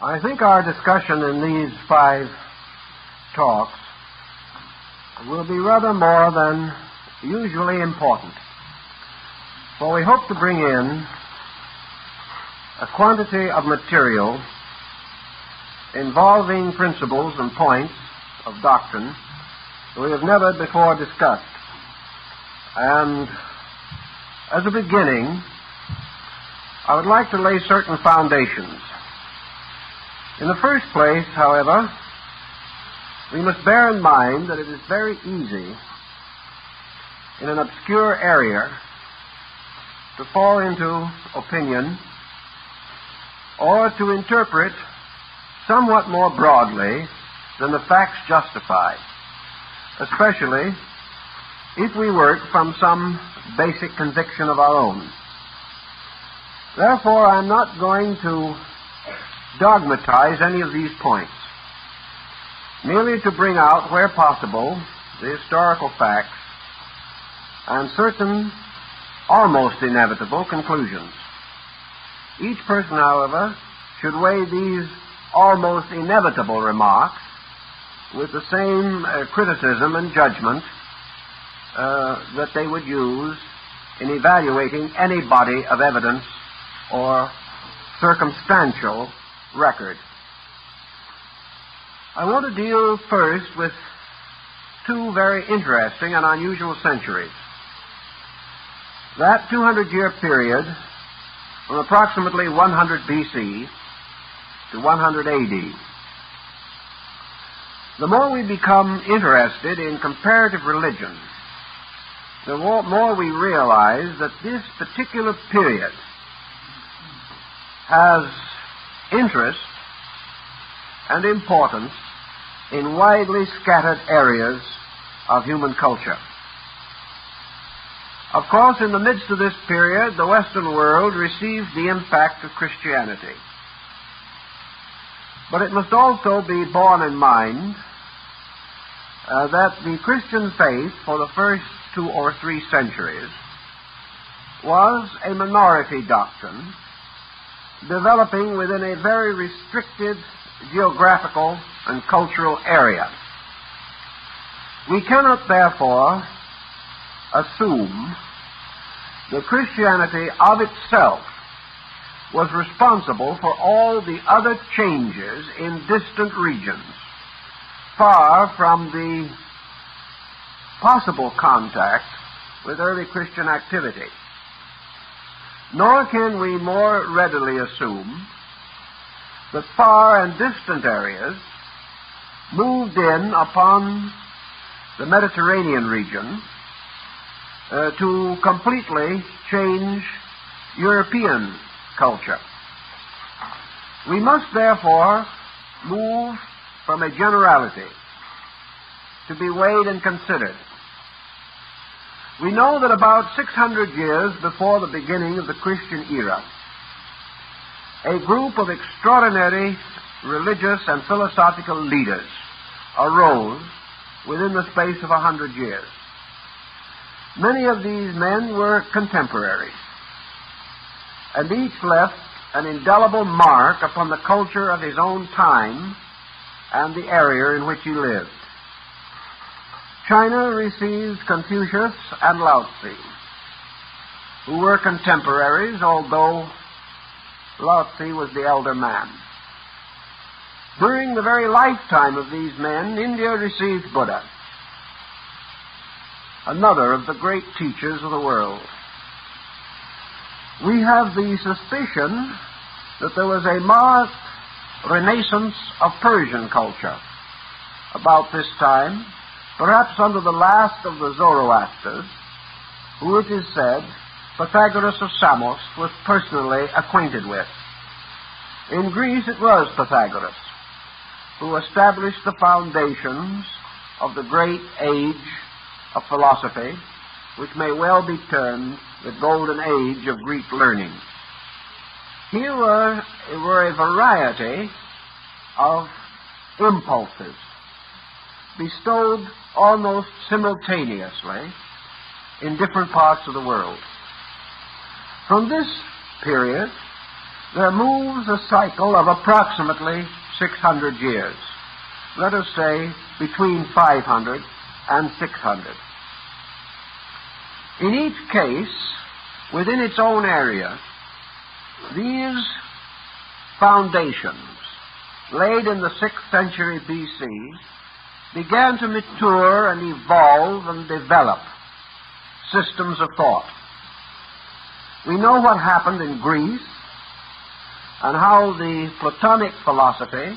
I think our discussion in these 5 talks will be rather more than usually important, for we hope to bring in a quantity of material involving principles and points of doctrine we have never before discussed. And as a beginning, I would like to lay certain foundations. In the first place, however, we must bear in mind that it is very easy in an obscure area to fall into opinion or to interpret somewhat more broadly than the facts justify, especially if we work from some basic conviction of our own. Therefore, I'm not going to dogmatize any of these points, merely to bring out, where possible, the historical facts and certain almost inevitable conclusions. Each person, however, should weigh these almost inevitable remarks with the same criticism and judgment that they would use in evaluating any body of evidence or circumstantial record. I want to deal first with 2 very interesting and unusual centuries. That 200-year period from approximately 100 BC to 100 AD. The more we become interested in comparative religion, the more we realize that this particular period has interest and importance in widely scattered areas of human culture. Of course, in the midst of this period, the Western world received the impact of Christianity. But it must also be borne in mind that the Christian faith for the first 2 or 3 centuries was a minority doctrine developing within a very restricted geographical and cultural area. We cannot, therefore, assume that Christianity of itself was responsible for all the other changes in distant regions, far from the possible contact with early Christian activity. Nor can we more readily assume that far and distant areas moved in upon the Mediterranean region to completely change European culture. We must therefore move from a generality to be weighed and considered. We know that about 600 years before the beginning of the Christian era, a group of extraordinary religious and philosophical leaders arose within the space of 100 years. Many of these men were contemporaries, and each left an indelible mark upon the culture of his own time and the area in which he lived. China received Confucius and Lao Tzu, who were contemporaries, although Lao Tzu was the elder man. During the very lifetime of these men, India received Buddha, another of the great teachers of the world. We have the suspicion that there was a marked renaissance of Persian culture about this time, perhaps under the last of the Zoroasters, who it is said Pythagoras of Samos was personally acquainted with. In Greece it was Pythagoras who established the foundations of the great age of philosophy, which may well be termed the golden age of Greek learning. Here were a variety of impulses bestowed almost simultaneously in different parts of the world. From this period, there moves a cycle of approximately 600 years. Let us say between 500 and 600. In each case, within its own area, these foundations, laid in the 6th century B.C., began to mature and evolve and develop systems of thought. We know what happened in Greece and how the Platonic philosophy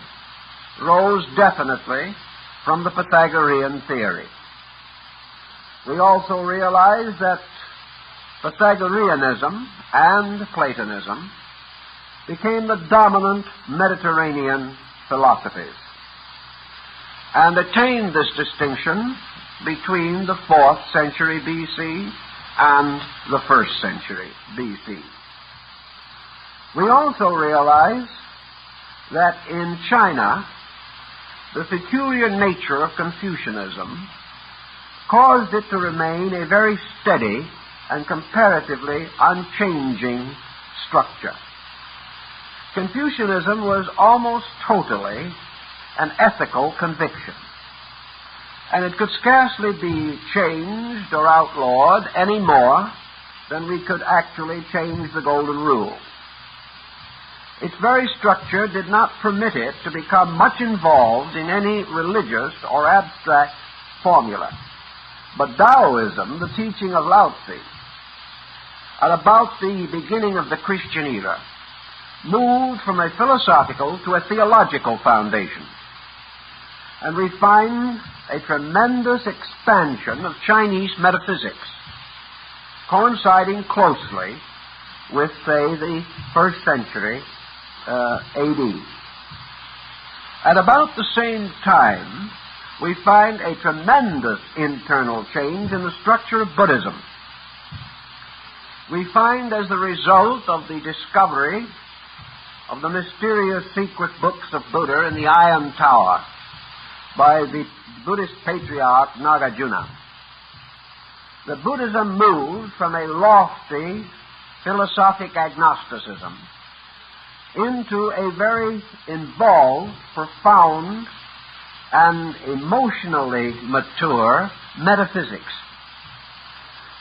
rose definitely from the Pythagorean theory. We also realize that Pythagoreanism and Platonism became the dominant Mediterranean philosophies and attained this distinction between the 4th century B.C. and the 1st century B.C. We also realize that in China, the peculiar nature of Confucianism caused it to remain a very steady and comparatively unchanging structure. Confucianism was almost totally an ethical conviction, and it could scarcely be changed or outlawed any more than we could actually change the Golden Rule. Its very structure did not permit it to become much involved in any religious or abstract formula. But Taoism, the teaching of Lao Tzu, at about the beginning of the Christian era, moved from a philosophical to a theological foundation. And we find a tremendous expansion of Chinese metaphysics, coinciding closely with, say, the 1st century A.D. At about the same time, we find a tremendous internal change in the structure of Buddhism. We find, as the result of the discovery of the mysterious secret books of Buddha in the Iron Tower by the Buddhist patriarch Nagarjuna, that Buddhism moved from a lofty philosophic agnosticism into a very involved, profound, and emotionally mature metaphysics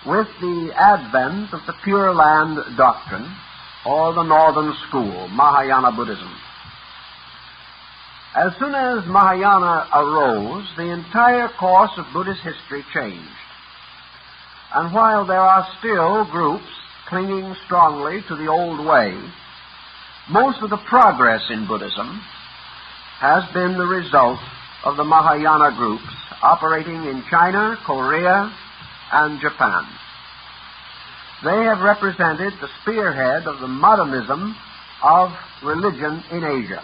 with the advent of the Pure Land doctrine, or the Northern School, Mahayana Buddhism. As soon as Mahayana arose, the entire course of Buddhist history changed. And while there are still groups clinging strongly to the old way, most of the progress in Buddhism has been the result of the Mahayana groups operating in China, Korea, and Japan. They have represented the spearhead of the modernism of religion in Asia.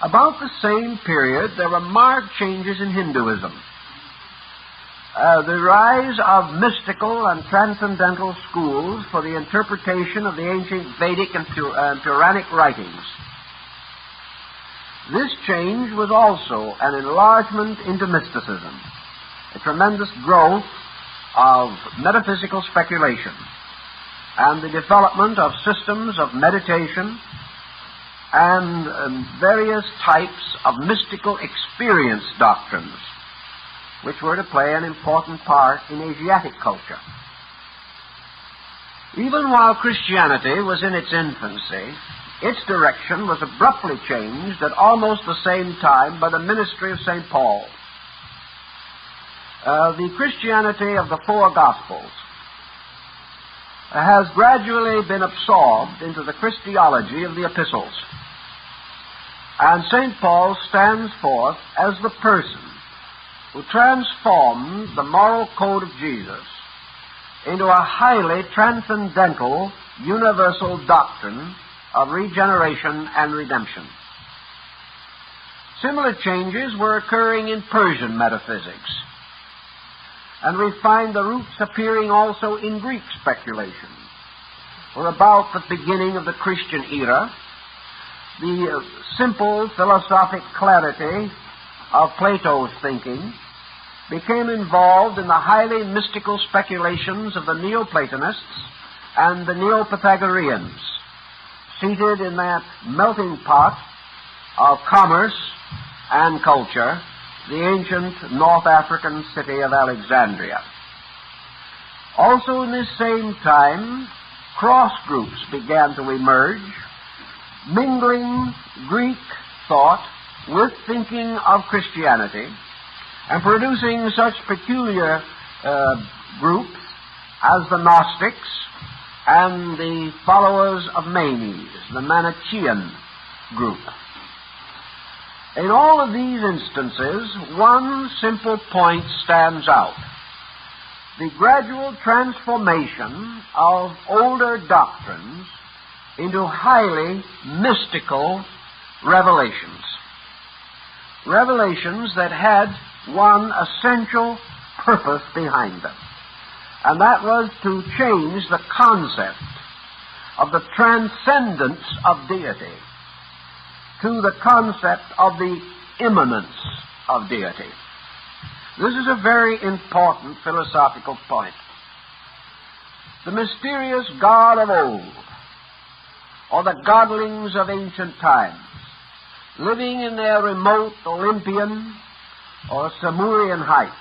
About the same period, there were marked changes in Hinduism. The rise of mystical and transcendental schools for the interpretation of the ancient Vedic and Puranic writings. This change was also an enlargement into mysticism, a tremendous growth of metaphysical speculation, and the development of systems of meditation and various types of mystical experience doctrines, which were to play an important part in Asiatic culture. Even while Christianity was in its infancy, its direction was abruptly changed at almost the same time by the ministry of St. Paul. The Christianity of the four Gospels has gradually been absorbed into the Christology of the epistles. And St. Paul stands forth as the person who transformed the moral code of Jesus into a highly transcendental, universal doctrine of regeneration and redemption. Similar changes were occurring in Persian metaphysics, and we find the roots appearing also in Greek speculation. For about the beginning of the Christian era, the simple philosophic clarity of Plato's thinking became involved in the highly mystical speculations of the Neoplatonists and the Neo-Pythagoreans, seated in that melting pot of commerce and culture, the ancient North African city of Alexandria. Also in this same time, cross groups began to emerge, mingling Greek thought with thinking of Christianity, and producing such peculiar groups as the Gnostics and the followers of Manes, the Manichaean group. In all of these instances, one simple point stands out: the gradual transformation of older doctrines into highly mystical revelations. Revelations that had one essential purpose behind them, and that was to change the concept of the transcendence of deity to the concept of the immanence of deity. This is a very important philosophical point. The mysterious God of old, or the godlings of ancient times, living in their remote Olympian or Samurian heights,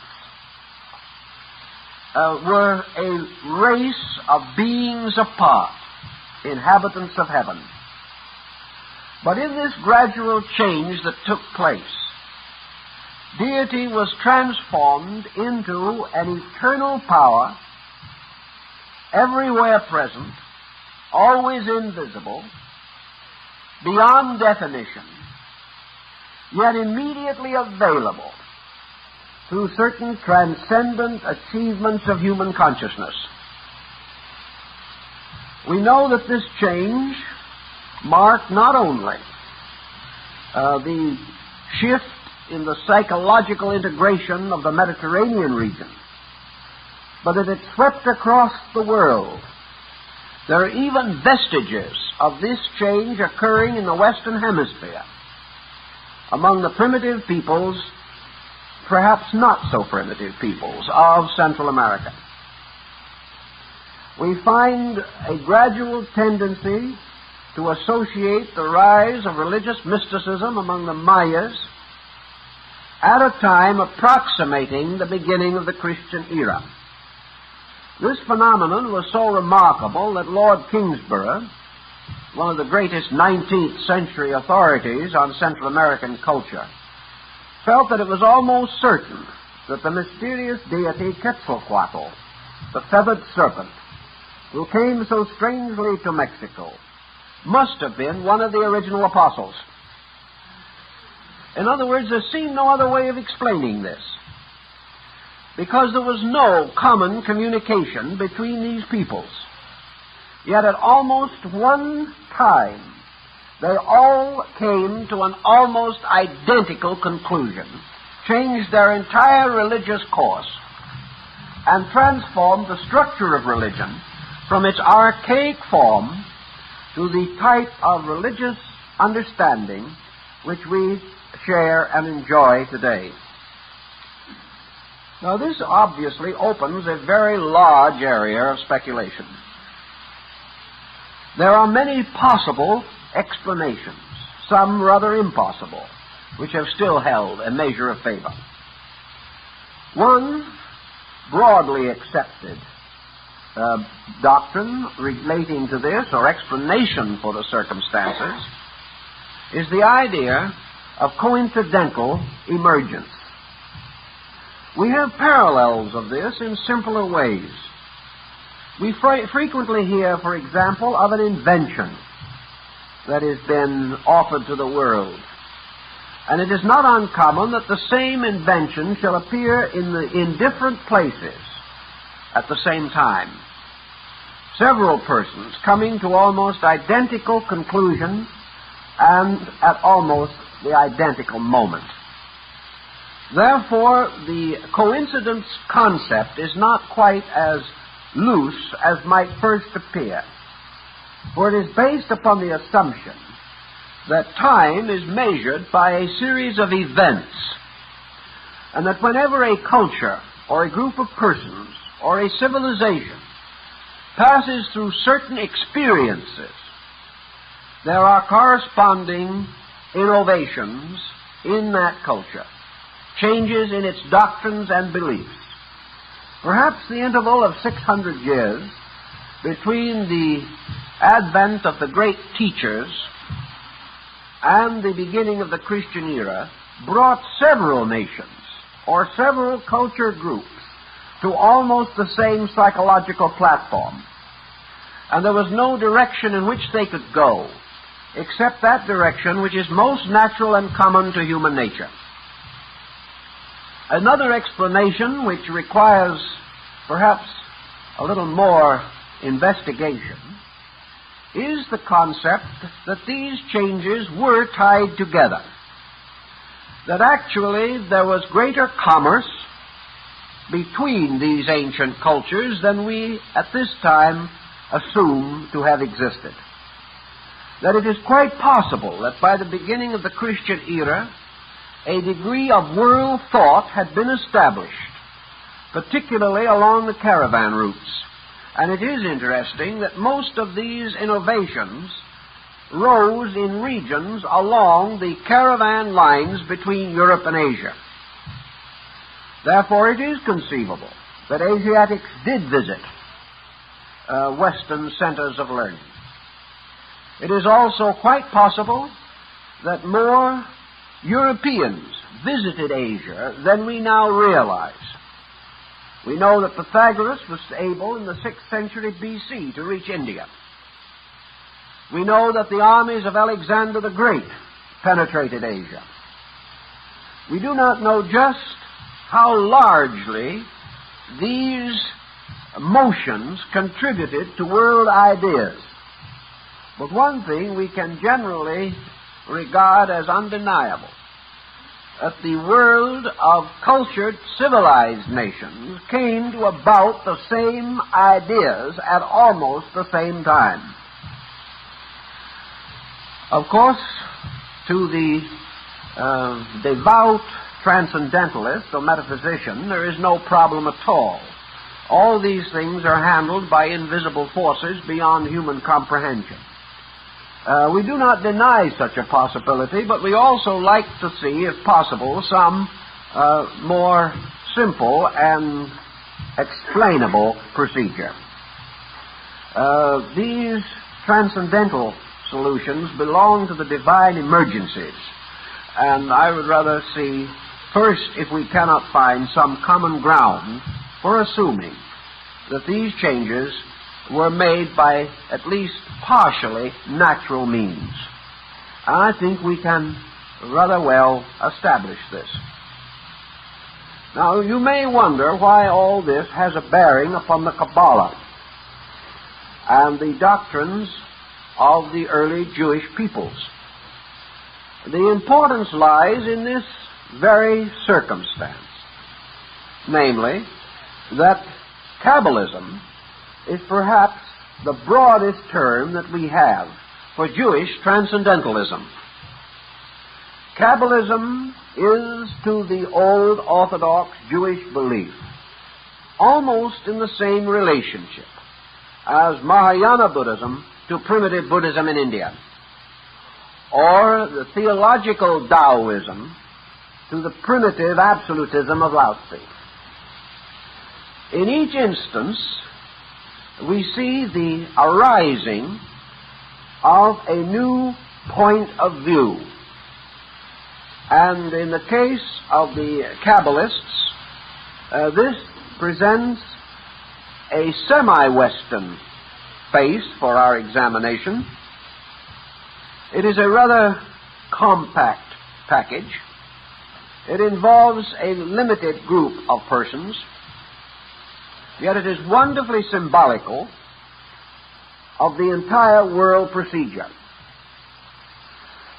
were a race of beings apart, inhabitants of heaven. But in this gradual change that took place, deity was transformed into an eternal power, everywhere present, always invisible, beyond definition, yet immediately available through certain transcendent achievements of human consciousness. We know that this change marked not only the shift in the psychological integration of the Mediterranean region, but that it swept across the world. There are even vestiges of this change occurring in the Western Hemisphere, among the primitive peoples, perhaps not so primitive peoples, of Central America. We find a gradual tendency to associate the rise of religious mysticism among the Mayas at a time approximating the beginning of the Christian era. This phenomenon was so remarkable that Lord Kingsborough, one of the greatest 19th century authorities on Central American culture, felt that it was almost certain that the mysterious deity Quetzalcoatl, the feathered serpent, who came so strangely to Mexico, must have been one of the original apostles. In other words, there seemed no other way of explaining this, because there was no common communication between these peoples. Yet at almost one time, they all came to an almost identical conclusion, changed their entire religious course, and transformed the structure of religion from its archaic form to the type of religious understanding which we share and enjoy today. Now, this obviously opens a very large area of speculation. There are many possible explanations, some rather impossible, which have still held a measure of favor. One broadly accepted doctrine relating to this, or explanation for the circumstances, is the idea of coincidental emergence. We have parallels of this in simpler ways. We frequently hear, for example, of an invention that has been offered to the world. And it is not uncommon that the same invention shall appear in different places at the same time. Several persons coming to almost identical conclusion and at almost the identical moment. Therefore, the coincidence concept is not quite as loose as might first appear, for it is based upon the assumption that time is measured by a series of events, and that whenever a culture or a group of persons or a civilization passes through certain experiences, there are corresponding innovations in that culture, changes in its doctrines and beliefs. Perhaps the interval of 600 years between the advent of the great teachers and the beginning of the Christian era brought several nations or several culture groups to almost the same psychological platform. And there was no direction in which they could go except that direction which is most natural and common to human nature. Another explanation, which requires perhaps a little more investigation, is the concept that these changes were tied together. That actually there was greater commerce between these ancient cultures than we at this time assume to have existed. That it is quite possible that by the beginning of the Christian era, a degree of world thought had been established, particularly along the caravan routes. And it is interesting that most of these innovations rose in regions along the caravan lines between Europe and Asia. Therefore, it is conceivable that Asiatics did visit Western centers of learning. It is also quite possible that more Europeans visited Asia than we now realize. We know that Pythagoras was able in the 6th century B.C. to reach India. We know that the armies of Alexander the Great penetrated Asia. We do not know just how largely these motions contributed to world ideas. But one thing we can generally regard as undeniable, that the world of cultured, civilized nations came to about the same ideas at almost the same time. Of course, to the devout transcendentalist or metaphysician, there is no problem at all. All these things are handled by invisible forces beyond human comprehension. We do not deny such a possibility, but we also like to see, if possible, some more simple and explainable procedure. These transcendental solutions belong to the divine emergencies, and I would rather see first if we cannot find some common ground for assuming that these changes were made by at least partially natural means. And I think we can rather well establish this. Now, you may wonder why all this has a bearing upon the Kabbalah and the doctrines of the early Jewish peoples. The importance lies in this very circumstance, namely, that Kabbalism is perhaps the broadest term that we have for Jewish transcendentalism. Kabbalism is to the old Orthodox Jewish belief almost in the same relationship as Mahayana Buddhism to primitive Buddhism in India, or the theological Taoism to the primitive absolutism of Lao Tzu. In each instance, we see the arising of a new point of view. And in the case of the Kabbalists, this presents a semi-Western face for our examination. It is a rather compact package. It involves a limited group of persons, yet it is wonderfully symbolical of the entire world procedure.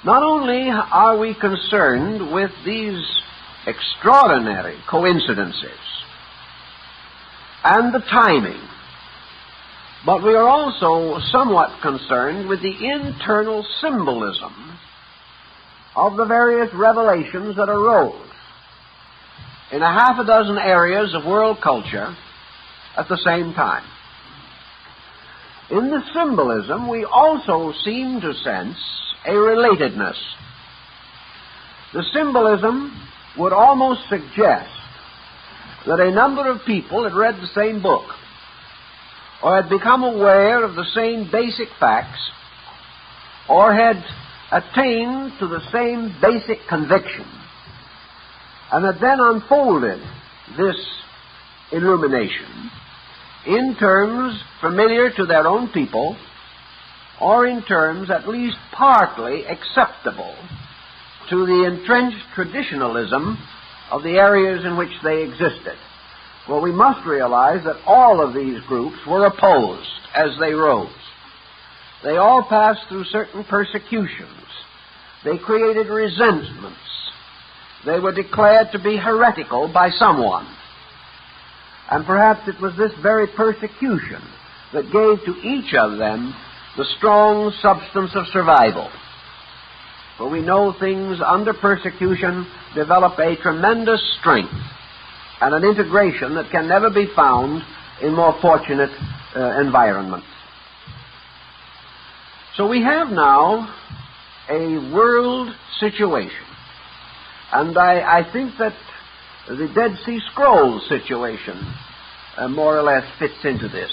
Not only are we concerned with these extraordinary coincidences and the timing, but we are also somewhat concerned with the internal symbolism of the various revelations that arose in a half a dozen areas of world culture at the same time. In the symbolism, we also seem to sense a relatedness. The symbolism would almost suggest that a number of people had read the same book, or had become aware of the same basic facts, or had attained to the same basic conviction, and had then unfolded this illumination in terms familiar to their own people, or in terms at least partly acceptable to the entrenched traditionalism of the areas in which they existed. Well, we must realize that all of these groups were opposed as they rose. They all passed through certain persecutions. They created resentments. They were declared to be heretical by someone. And perhaps it was this very persecution that gave to each of them the strong substance of survival. For we know things under persecution develop a tremendous strength and an integration that can never be found in more fortunate environments. So we have now a world situation. And I think that the Dead Sea Scrolls situation more or less fits into this.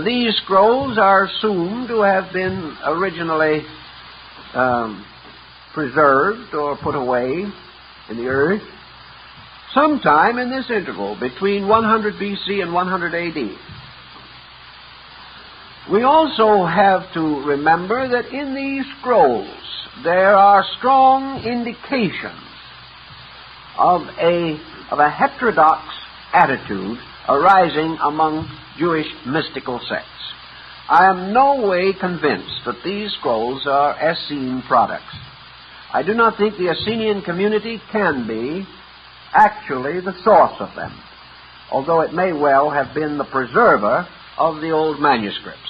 These scrolls are assumed to have been originally preserved or put away in the earth sometime in this interval between 100 BC and 100 AD. We also have to remember that in these scrolls there are strong indications of a heterodox attitude arising among Jewish mystical sects. I am no way convinced that these scrolls are Essene products. I do not think the Essenian community can be actually the source of them, although it may well have been the preserver of the old manuscripts.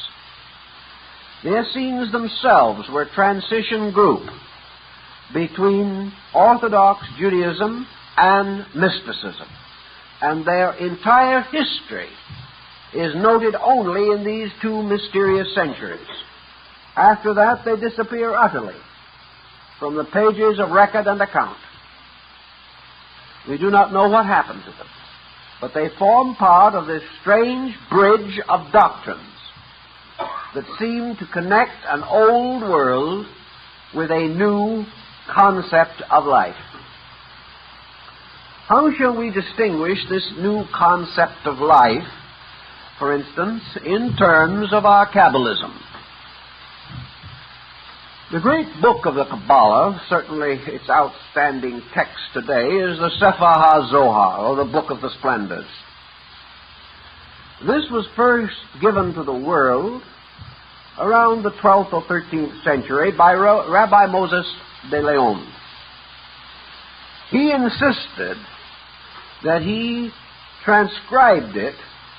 The Essenes themselves were a transition group between Orthodox Judaism and mysticism, and their entire history is noted only in these two mysterious centuries. After that, they disappear utterly from the pages of record and account. We do not know what happened to them, but they form part of this strange bridge of doctrines that seem to connect an old world with a new concept of life. How shall we distinguish this new concept of life, for instance, in terms of our Kabbalism? The great book of the Kabbalah, certainly its outstanding text today, is the Sefer HaZohar, or the Book of the Splendors. This was first given to the world around the 12th or 13th century by Rabbi Moses de Leon. He insisted that he transcribed it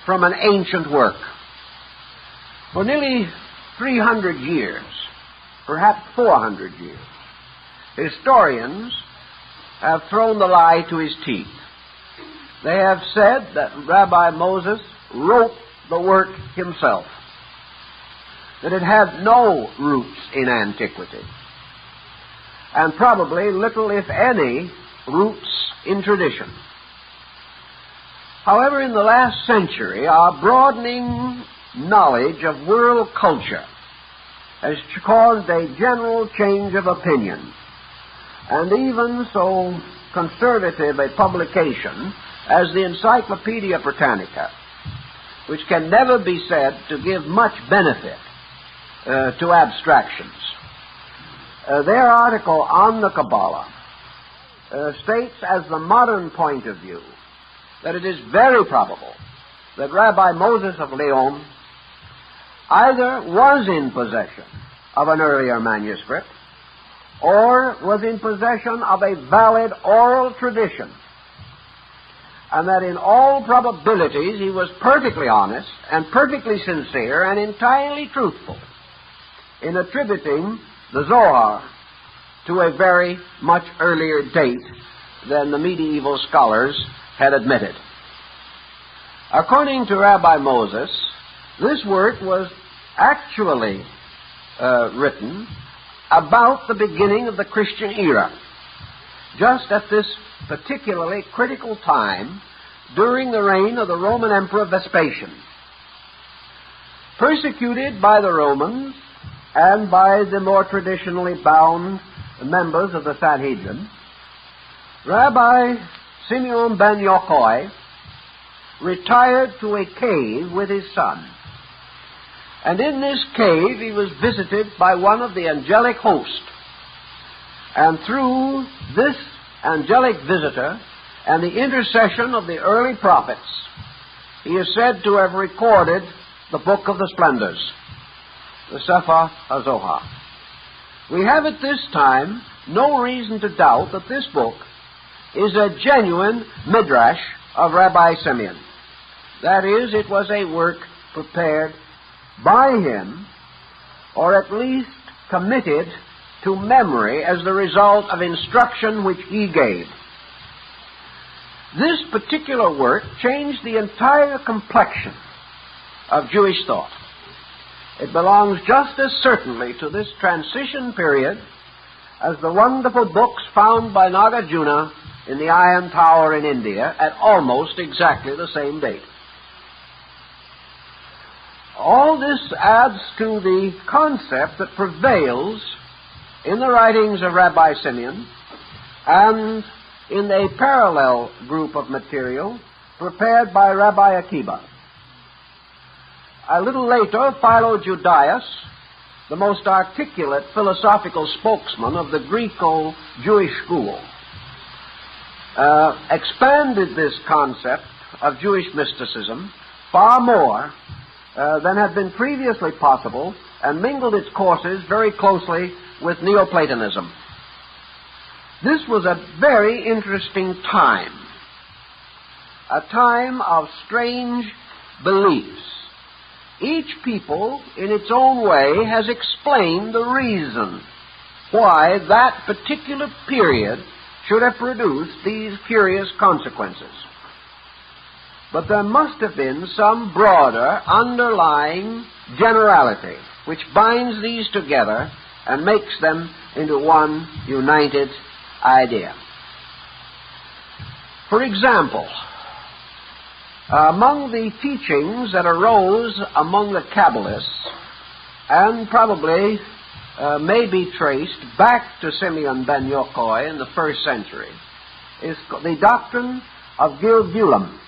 from an ancient work. For nearly 300 years, perhaps 400 years, historians have thrown the lie to his teeth. They have said that Rabbi Moses wrote the work himself, that it had no roots in antiquity, and probably little, if any, roots in tradition. However, in the last century, our broadening knowledge of world culture has caused a general change of opinion, and even so conservative a publication as the Encyclopedia Britannica, which can never be said to give much benefit to abstractions. Their article on the Kabbalah states as the modern point of view that it is very probable that Rabbi Moses of Leon either was in possession of an earlier manuscript or was in possession of a valid oral tradition, and that in all probabilities he was perfectly honest and perfectly sincere and entirely truthful in attributing the Zohar to a very much earlier date than the medieval scholars had admitted. According to Rabbi Moses, This work was actually written about the beginning of the Christian era, just at this particularly critical time during the reign of the Roman Emperor Vespasian. Persecuted by the Romans and by the more traditionally bound members of the Sanhedrin, Rabbi Simeon ben Yochai retired to a cave with his son. And in this cave he was visited by one of the angelic host. And through this angelic visitor and the intercession of the early prophets, he is said to have recorded the book of the Splendors, the Sefer HaZohar. We have at this time no reason to doubt that this book is a genuine midrash of Rabbi Simeon. That is, it was a work prepared by him, or at least committed to memory as the result of instruction which he gave. This particular work changed the entire complexion of Jewish thought. It belongs just as certainly to this transition period as the wonderful books found by Nagarjuna in the Iron Tower in India at almost exactly the same date. All this adds to the concept that prevails in the writings of Rabbi Simeon and in a parallel group of material prepared by Rabbi Akiba. A little later, Philo-Judaeus, the most articulate philosophical spokesman of the Greco-Jewish school, expanded this concept of Jewish mysticism far more than had been previously possible, and mingled its courses very closely with Neoplatonism. This was a very interesting time, a time of strange beliefs. Each people, in its own way, has explained the reason why that particular period should have produced these curious consequences. But there must have been some broader underlying generality which binds these together and makes them into one united idea. For example, among the teachings that arose among the Kabbalists, and probably may be traced back to Simeon ben Yochai in the 1st century, is the Doctrine of Gil Gillum.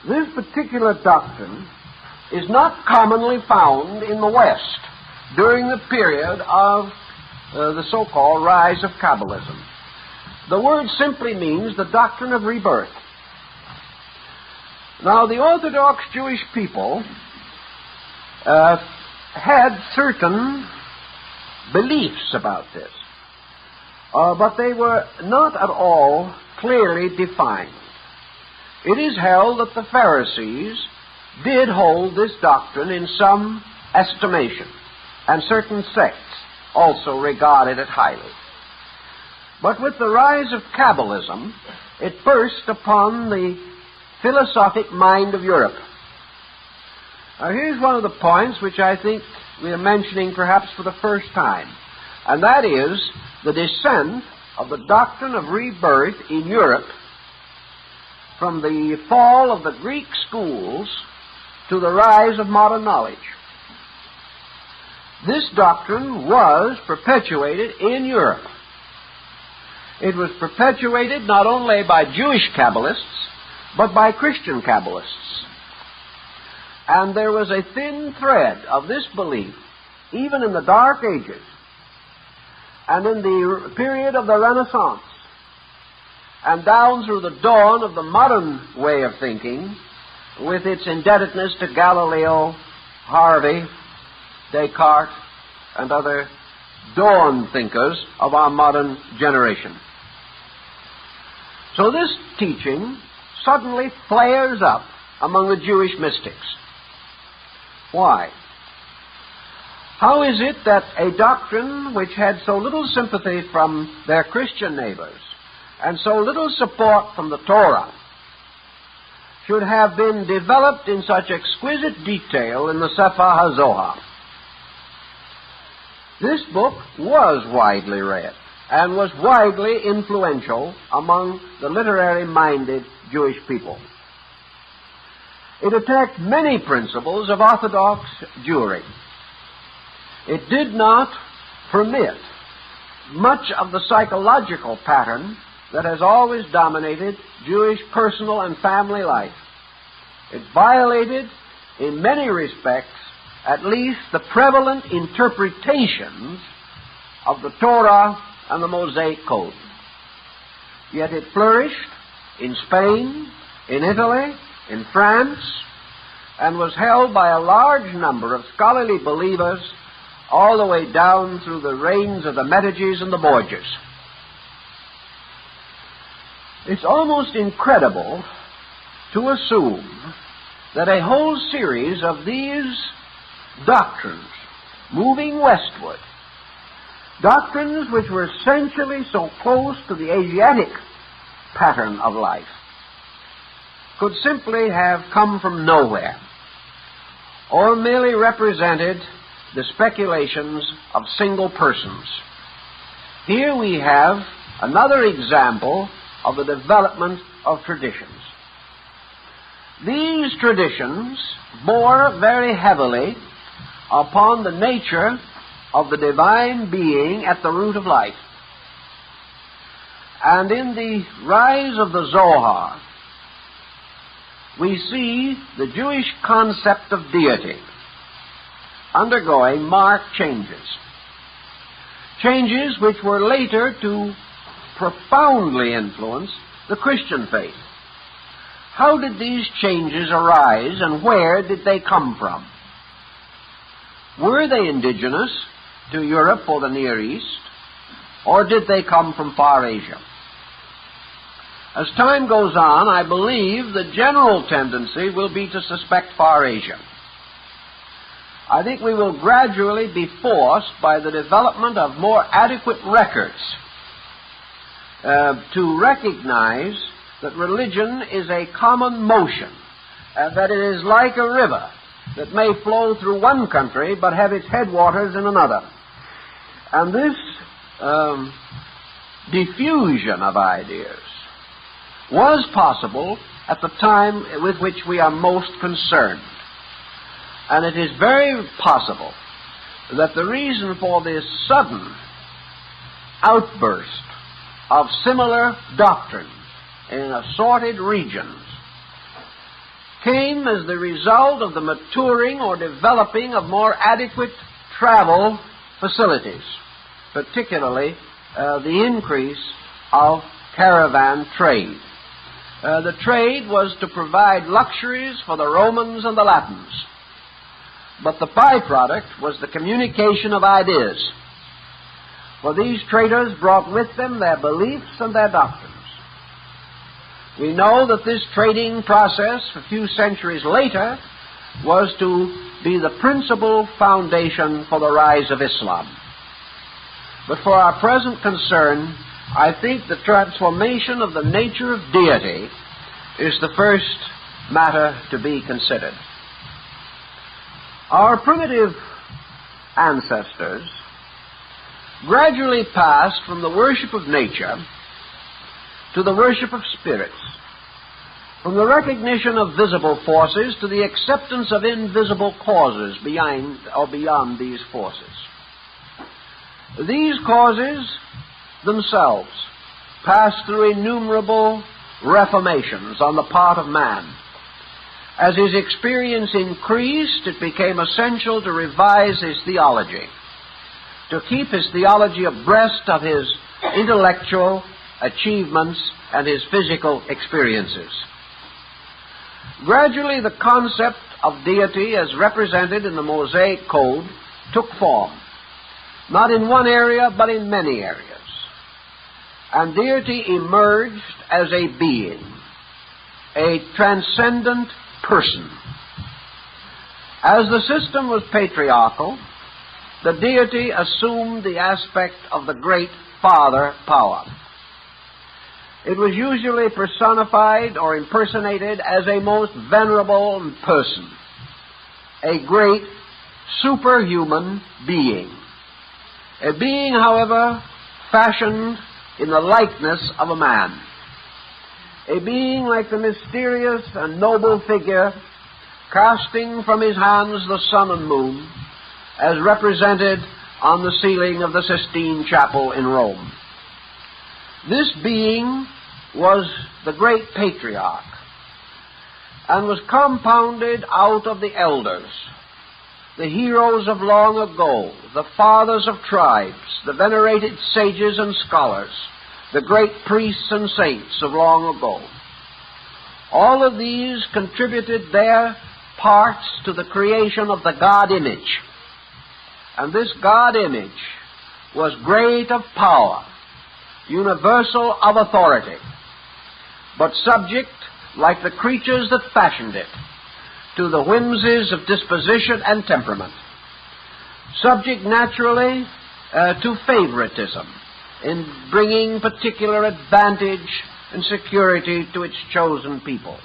This particular doctrine is not commonly found in the West during the period of the so-called rise of Kabbalism. The word simply means the doctrine of rebirth. Now, the Orthodox Jewish people had certain beliefs about this, but they were not at all clearly defined. It is held that the Pharisees did hold this doctrine in some estimation, and certain sects also regarded it highly. But with the rise of Kabbalism, it burst upon the philosophic mind of Europe. Now, here's one of the points which I think we are mentioning perhaps for the first time, and that is the descent of the doctrine of rebirth in Europe from the fall of the Greek schools to the rise of modern knowledge. This doctrine was perpetuated in Europe. It was perpetuated not only by Jewish Kabbalists, but by Christian Kabbalists. And there was a thin thread of this belief, even in the Dark Ages, and in the period of the Renaissance, and down through the dawn of the modern way of thinking, with its indebtedness to Galileo, Harvey, Descartes, and other dawn thinkers of our modern generation. So this teaching suddenly flares up among the Jewish mystics. Why? How is it that a doctrine which had so little sympathy from their Christian neighbors and so little support from the Torah should have been developed in such exquisite detail in the Sefer HaZohar. This book was widely read and was widely influential among the literary-minded Jewish people. It attacked many principles of Orthodox Jewry. It did not permit much of the psychological pattern that has always dominated Jewish personal and family life. It violated, in many respects, at least the prevalent interpretations of the Torah and the Mosaic Code. Yet it flourished in Spain, in Italy, in France, and was held by a large number of scholarly believers all the way down through the reigns of the Medicis and the Borgias. It's almost incredible to assume that a whole series of these doctrines moving westward, doctrines which were essentially so close to the Asiatic pattern of life, could simply have come from nowhere or merely represented the speculations of single persons. Here we have another example of the development of traditions. These traditions bore very heavily upon the nature of the divine being at the root of life. And in the rise of the Zohar, we see the Jewish concept of deity undergoing marked changes. Changes which were later to profoundly influence the Christian faith. How did these changes arise and where did they come from? Were they indigenous to Europe or the Near East, or did they come from far Asia? As time goes on, I believe the general tendency will be to suspect far Asia. I think we will gradually be forced by the development of more adequate records to recognize that religion is a common motion, that it is like a river that may flow through one country but have its headwaters in another. And this diffusion of ideas was possible at the time with which we are most concerned. And it is very possible that the reason for this sudden outburst of similar doctrines in assorted regions came as the result of the maturing or developing of more adequate travel facilities, particularly the increase of caravan trade. The trade was to provide luxuries for the Romans and the Latins, but the byproduct was the communication of ideas, for these traders brought with them their beliefs and their doctrines. We know that this trading process, a few centuries later, was to be the principal foundation for the rise of Islam. But for our present concern, I think the transformation of the nature of deity is the first matter to be considered. Our primitive ancestors gradually passed from the worship of nature to the worship of spirits, from the recognition of visible forces to the acceptance of invisible causes beyond these forces. These causes themselves passed through innumerable reformations on the part of man. As his experience increased, it became essential to revise his theology, to keep his theology abreast of his intellectual achievements and his physical experiences. Gradually, the concept of deity as represented in the Mosaic Code took form, not in one area, but in many areas. And deity emerged as a being, a transcendent person. As the system was patriarchal, the deity assumed the aspect of the great father power. It was usually personified or impersonated as a most venerable person, a great superhuman being. A being, however, fashioned in the likeness of a man. A being like the mysterious and noble figure casting from his hands the sun and moon, as represented on the ceiling of the Sistine Chapel in Rome. This being was the great patriarch, and was compounded out of the elders, the heroes of long ago, the fathers of tribes, the venerated sages and scholars, the great priests and saints of long ago. All of these contributed their parts to the creation of the God image. And this God image was great of power, universal of authority, but subject, like the creatures that fashioned it, to the whimsies of disposition and temperament, subject naturally to favoritism in bringing particular advantage and security to its chosen people.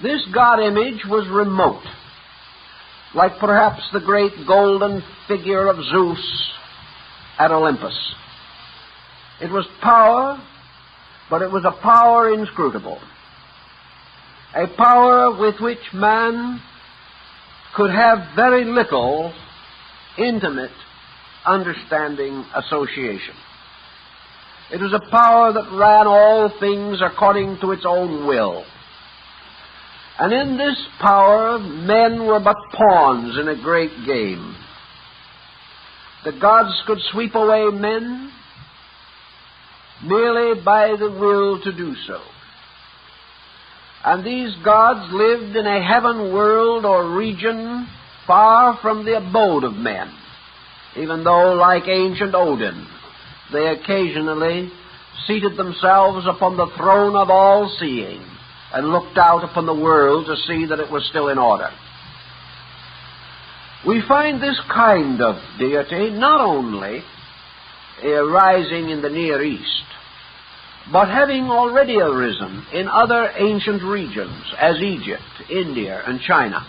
This God image was remote, like perhaps the great golden figure of Zeus at Olympus. It was power, but it was a power inscrutable, a power with which man could have very little intimate understanding association. It was a power that ran all things according to its own will. And in this power, men were but pawns in a great game. The gods could sweep away men merely by the will to do so. And these gods lived in a heaven world or region far from the abode of men, even though, like ancient Odin, they occasionally seated themselves upon the throne of all-seeing and looked out upon the world to see that it was still in order. We find this kind of deity not only arising in the Near East, but having already arisen in other ancient regions, as Egypt, India, and China.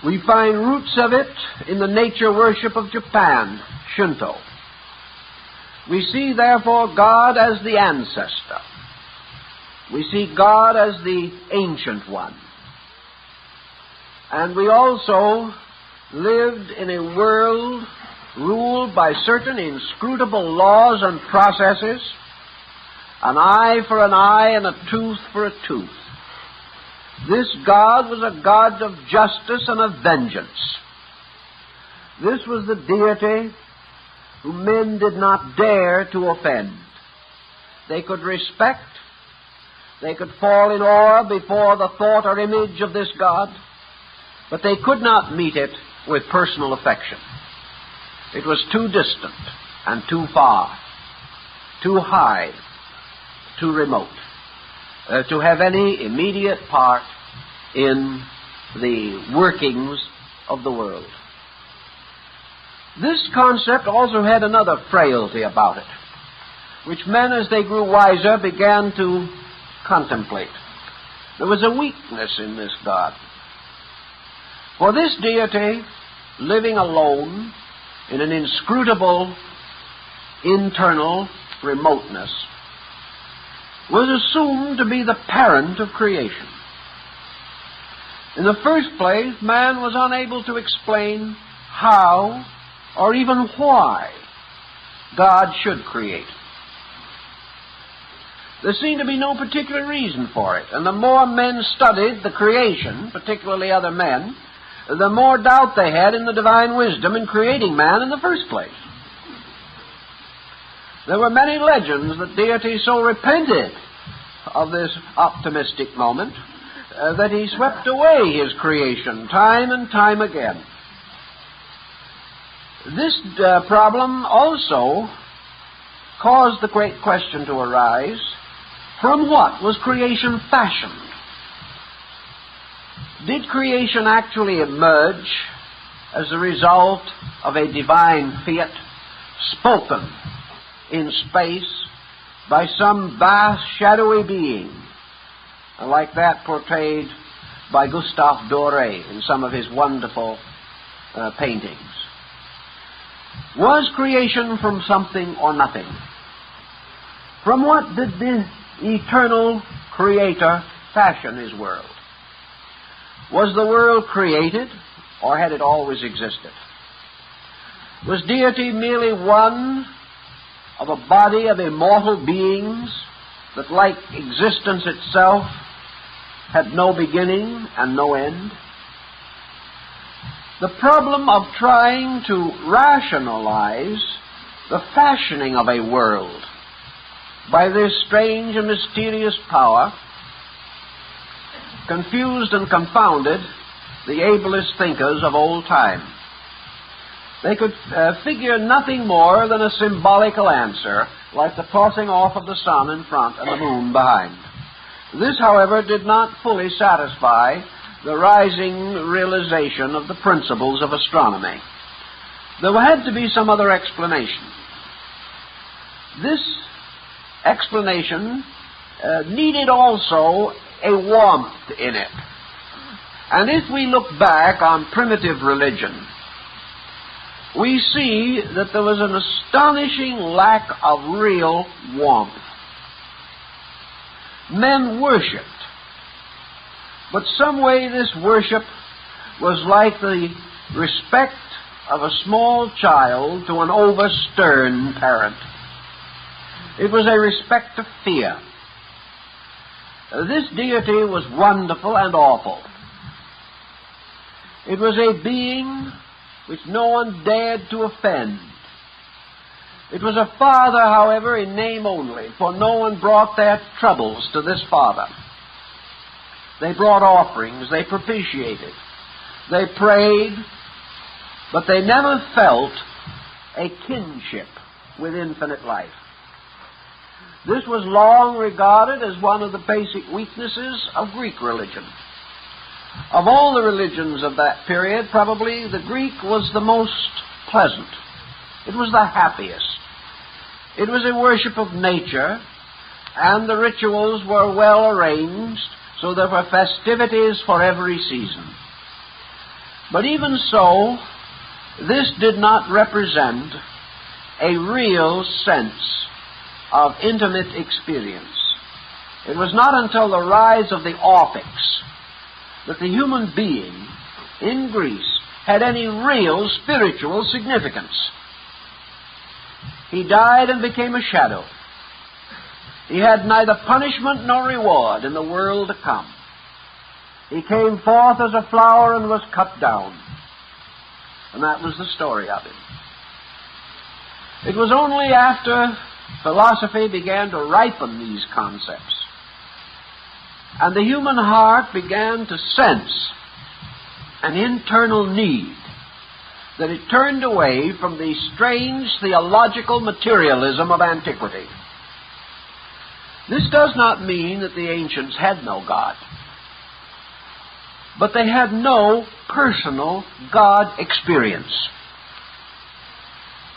We find roots of it in the nature worship of Japan, Shinto. We see, therefore, God as the ancestor. We see God as the ancient one. And we also lived in a world ruled by certain inscrutable laws and processes, an eye for an eye and a tooth for a tooth. This God was a God of justice and of vengeance. This was the deity whom men did not dare to offend. They could respect, they could fall in awe before the thought or image of this God, but they could not meet it with personal affection. It was too distant and too far, too high, too remote, to have any immediate part in the workings of the world. This concept also had another frailty about it, which men, as they grew wiser, began to contemplate. There was a weakness in this God. For this deity, living alone in an inscrutable internal remoteness, was assumed to be the parent of creation. In the first place, man was unable to explain how or even why God should create. There seemed to be no particular reason for it, and the more men studied the creation, particularly other men, the more doubt they had in the divine wisdom in creating man in the first place. There were many legends that deity so repented of this optimistic moment that he swept away his creation time and time again. This problem also caused the great question to arise: from what was creation fashioned? Did creation actually emerge as a result of a divine fiat spoken in space by some vast, shadowy being, like that portrayed by Gustave Doré in some of his wonderful paintings. Was creation from something or nothing? From what did the eternal Creator fashion his world? Was the world created, or had it always existed? Was deity merely one of a body of immortal beings that, like existence itself, had no beginning and no end? The problem of trying to rationalize the fashioning of a world by this strange and mysterious power confused and confounded the ablest thinkers of old time. They could figure nothing more than a symbolical answer, like the tossing off of the sun in front and the moon behind. This, however, did not fully satisfy the rising realization of the principles of astronomy. There had to be some other explanation. This explanation needed also a warmth in it. And if we look back on primitive religion, we see that there was an astonishing lack of real warmth. Men worshipped, but some way this worship was like the respect of a small child to an over-stern parent. It was a respect of fear. This deity was wonderful and awful. It was a being which no one dared to offend. It was a father, however, in name only, for no one brought their troubles to this father. They brought offerings, they propitiated, they prayed, but they never felt a kinship with infinite life. This was long regarded as one of the basic weaknesses of Greek religion. Of all the religions of that period, probably the Greek was the most pleasant. It was the happiest. It was a worship of nature, and the rituals were well arranged, so there were festivities for every season. But even so, this did not represent a real sense of intimate experience. It was not until the rise of the Orphics that the human being in Greece had any real spiritual significance. He died and became a shadow. He had neither punishment nor reward in the world to come. He came forth as a flower and was cut down. And that was the story of him. It was only after philosophy began to ripen these concepts and the human heart began to sense an internal need that it turned away from the strange theological materialism of antiquity. This does not mean that the ancients had no God, but they had no personal God experience.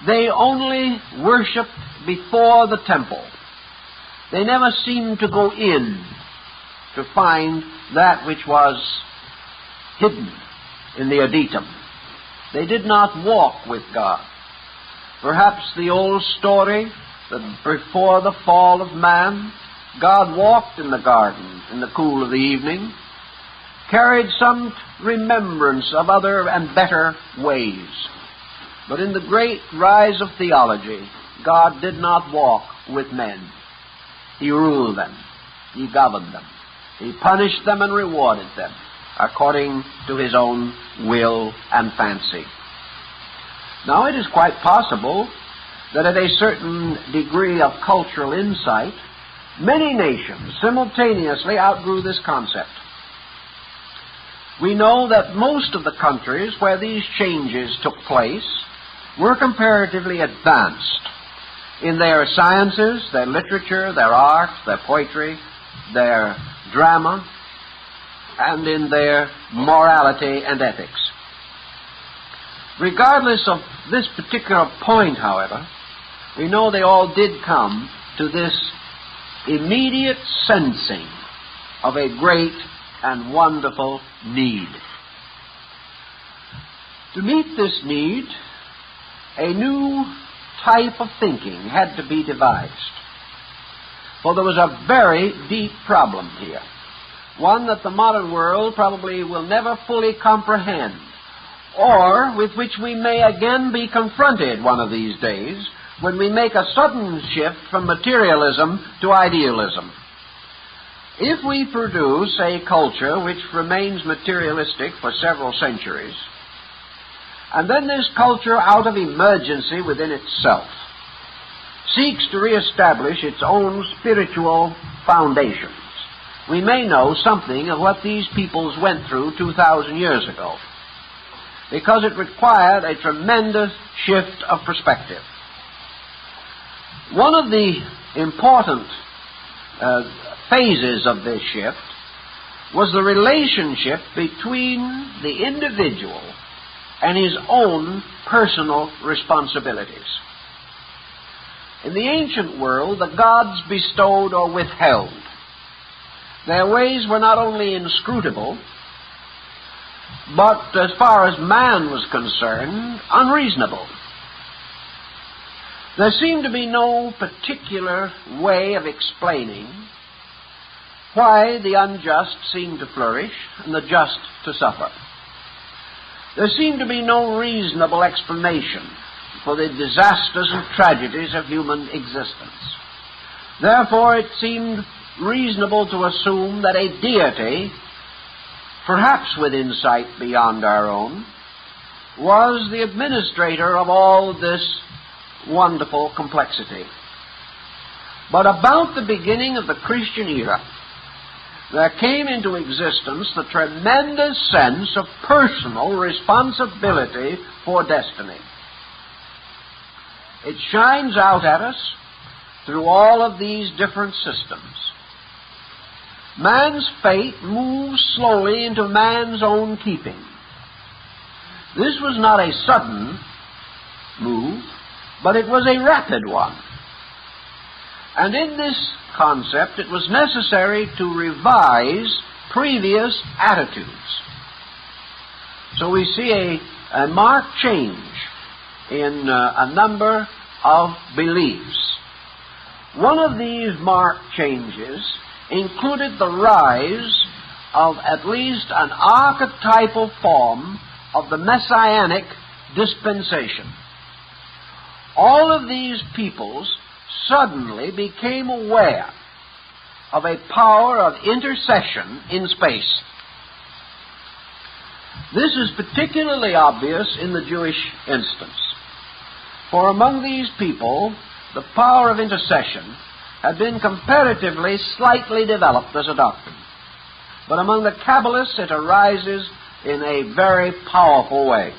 They only worshipped before the temple. They never seemed to go in to find that which was hidden in the adytum. They did not walk with God. Perhaps the old story that before the fall of man, God walked in the garden in the cool of the evening, carried some remembrance of other and better ways. But in the great rise of theology, God did not walk with men. He ruled them. He governed them. He punished them and rewarded them according to his own will and fancy. Now, it is quite possible that at a certain degree of cultural insight, many nations simultaneously outgrew this concept. We know that most of the countries where these changes took place were comparatively advanced in their sciences, their literature, their art, their poetry, their drama, and in their morality and ethics. Regardless of this particular point, however, we know they all did come to this immediate sensing of a great and wonderful need. To meet this need, a new type of thinking had to be devised. For there was a very deep problem here, one that the modern world probably will never fully comprehend, or with which we may again be confronted one of these days when we make a sudden shift from materialism to idealism. If we produce a culture which remains materialistic for several centuries, and then this culture, out of emergency within itself, seeks to reestablish its own spiritual foundations, we may know something of what these peoples went through 2,000 years ago, because it required a tremendous shift of perspective. One of the important phases of this shift was the relationship between the individual and his own personal responsibilities. In the ancient world, the gods bestowed or withheld. Their ways were not only inscrutable, but as far as man was concerned, unreasonable. There seemed to be no particular way of explaining why the unjust seemed to flourish and the just to suffer. There seemed to be no reasonable explanation for the disasters and tragedies of human existence. Therefore, it seemed reasonable to assume that a deity, perhaps with insight beyond our own, was the administrator of all this wonderful complexity. But about the beginning of the Christian era, there came into existence the tremendous sense of personal responsibility for destiny. It shines out at us through all of these different systems. Man's fate moves slowly into man's own keeping. This was not a sudden move, but it was a rapid one. And in this concept, it was necessary to revise previous attitudes. So we see a marked change in a number of beliefs. One of these marked changes included the rise of at least an archetypal form of the messianic dispensation. All of these peoples suddenly became aware of a power of intercession in space. This is particularly obvious in the Jewish instance, for among these people, the power of intercession had been comparatively slightly developed as a doctrine. But among the Kabbalists, it arises in a very powerful way.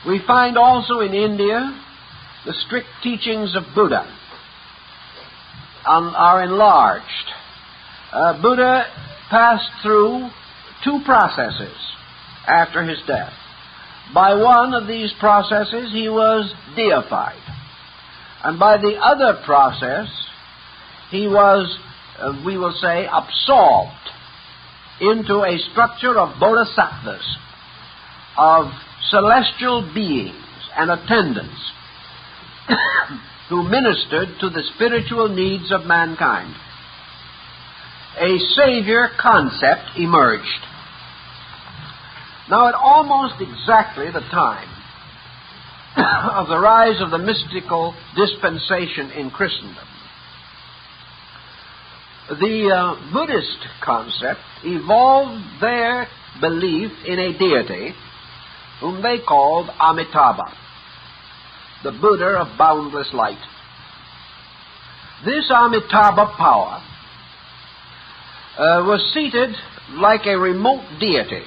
We find also in India the strict teachings of Buddha are enlarged. Buddha passed through two processes after his death. By one of these processes, he was deified. And by the other process, he was, we will say, absolved into a structure of bodhisattvas, of celestial beings and attendants who ministered to the spiritual needs of mankind. A Savior concept emerged. Now, at almost exactly the time of the rise of the mystical dispensation in Christendom, the Buddhist concept evolved their belief in a deity whom they called Amitabha, the Buddha of boundless light. This Amitabha power was seated like a remote deity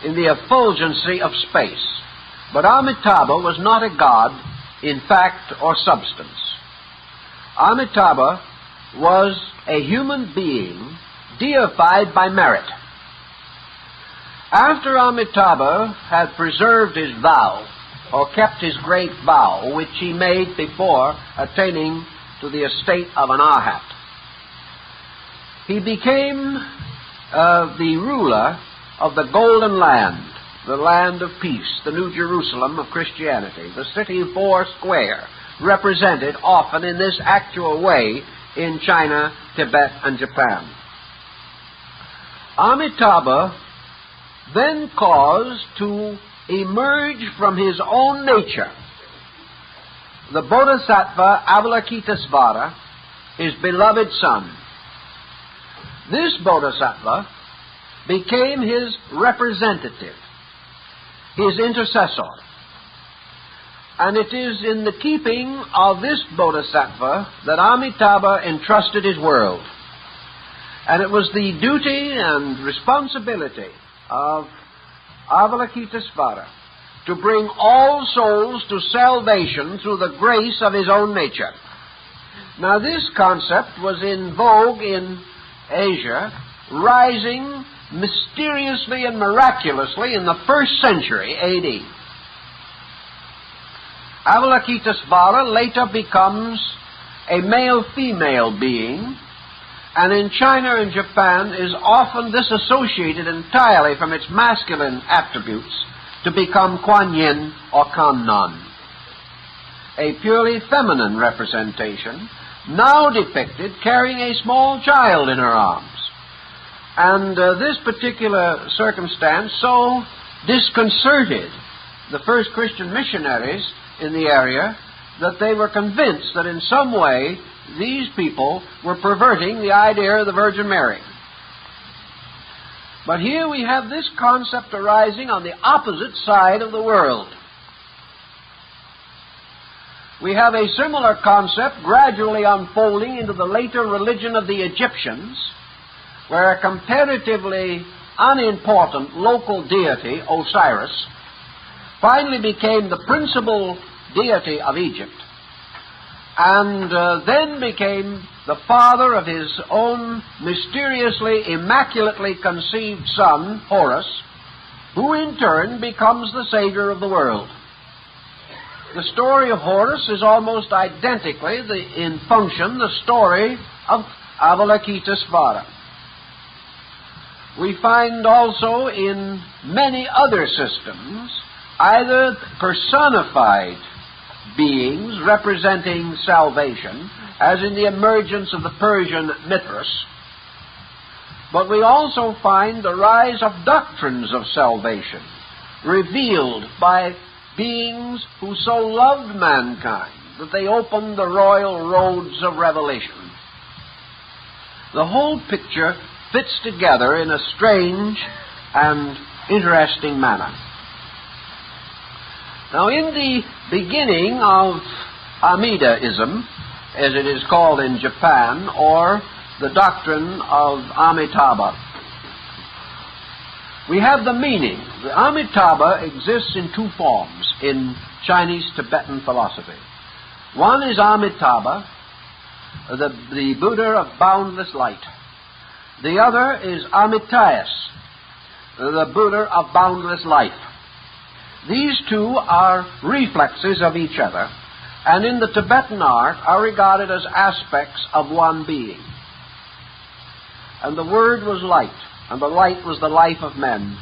in the effulgency of space. But Amitabha was not a god in fact or substance. Amitabha was a human being deified by merit. After Amitabha had preserved his vow, or kept his great vow, which he made before attaining to the estate of an Arhat. He became the ruler of the Golden Land, the land of peace, the New Jerusalem of Christianity, the city four square, represented often in this actual way in China, Tibet, and Japan. Amitabha then caused to emerge from his own nature the Bodhisattva Avalokitesvara, his beloved son. This Bodhisattva became his representative, his intercessor. And it is in the keeping of this Bodhisattva that Amitabha entrusted his world. And it was the duty and responsibility of Avalokitesvara to bring all souls to salvation through the grace of his own nature. Now this concept was in vogue in Asia, rising mysteriously and miraculously in the 1st century A.D. Avalokitesvara later becomes a male-female being, and in China and Japan is often disassociated entirely from its masculine attributes to become Kuan Yin or Kannon, a purely feminine representation, now depicted carrying a small child in her arms. And this particular circumstance so disconcerted the first Christian missionaries in the area that they were convinced that in some way these people were perverting the idea of the Virgin Mary. But here we have this concept arising on the opposite side of the world. We have a similar concept gradually unfolding into the later religion of the Egyptians, where a comparatively unimportant local deity, Osiris, finally became the principal deity of Egypt, and then became the father of his own mysteriously, immaculately conceived son, Horus, who in turn becomes the savior of the world. The story of Horus is almost identically, in function, the story of Avalokitesvara. We find also in many other systems either personified beings representing salvation, as in the emergence of the Persian Mithras, but we also find the rise of doctrines of salvation revealed by beings who so loved mankind that they opened the royal roads of revelation. The whole picture fits together in a strange and interesting manner. Now, in the beginning of Amidaism, as it is called in Japan, or the doctrine of Amitabha, we have the meaning. The Amitabha exists in two forms in Chinese Tibetan philosophy. One is Amitabha, the Buddha of boundless light. The other is Amitayas, the Buddha of boundless life. These two are reflexes of each other, and in the Tibetan art are regarded as aspects of one being. And the Word was light, and the light was the life of men.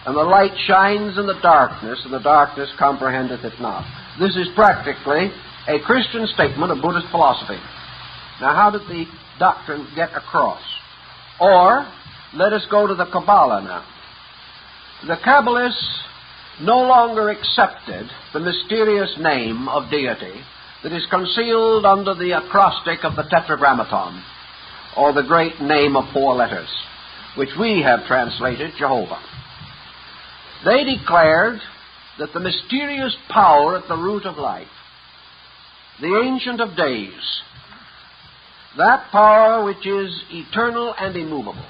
And the light shines in the darkness, and the darkness comprehendeth it not. This is practically a Christian statement of Buddhist philosophy. Now, how did the doctrine get across? Or, let us go to the Kabbalah now. The Kabbalists no longer accepted the mysterious name of deity that is concealed under the acrostic of the Tetragrammaton, or the great name of four letters, which we have translated Jehovah. They declared that the mysterious power at the root of life, the Ancient of Days, that power which is eternal and immovable,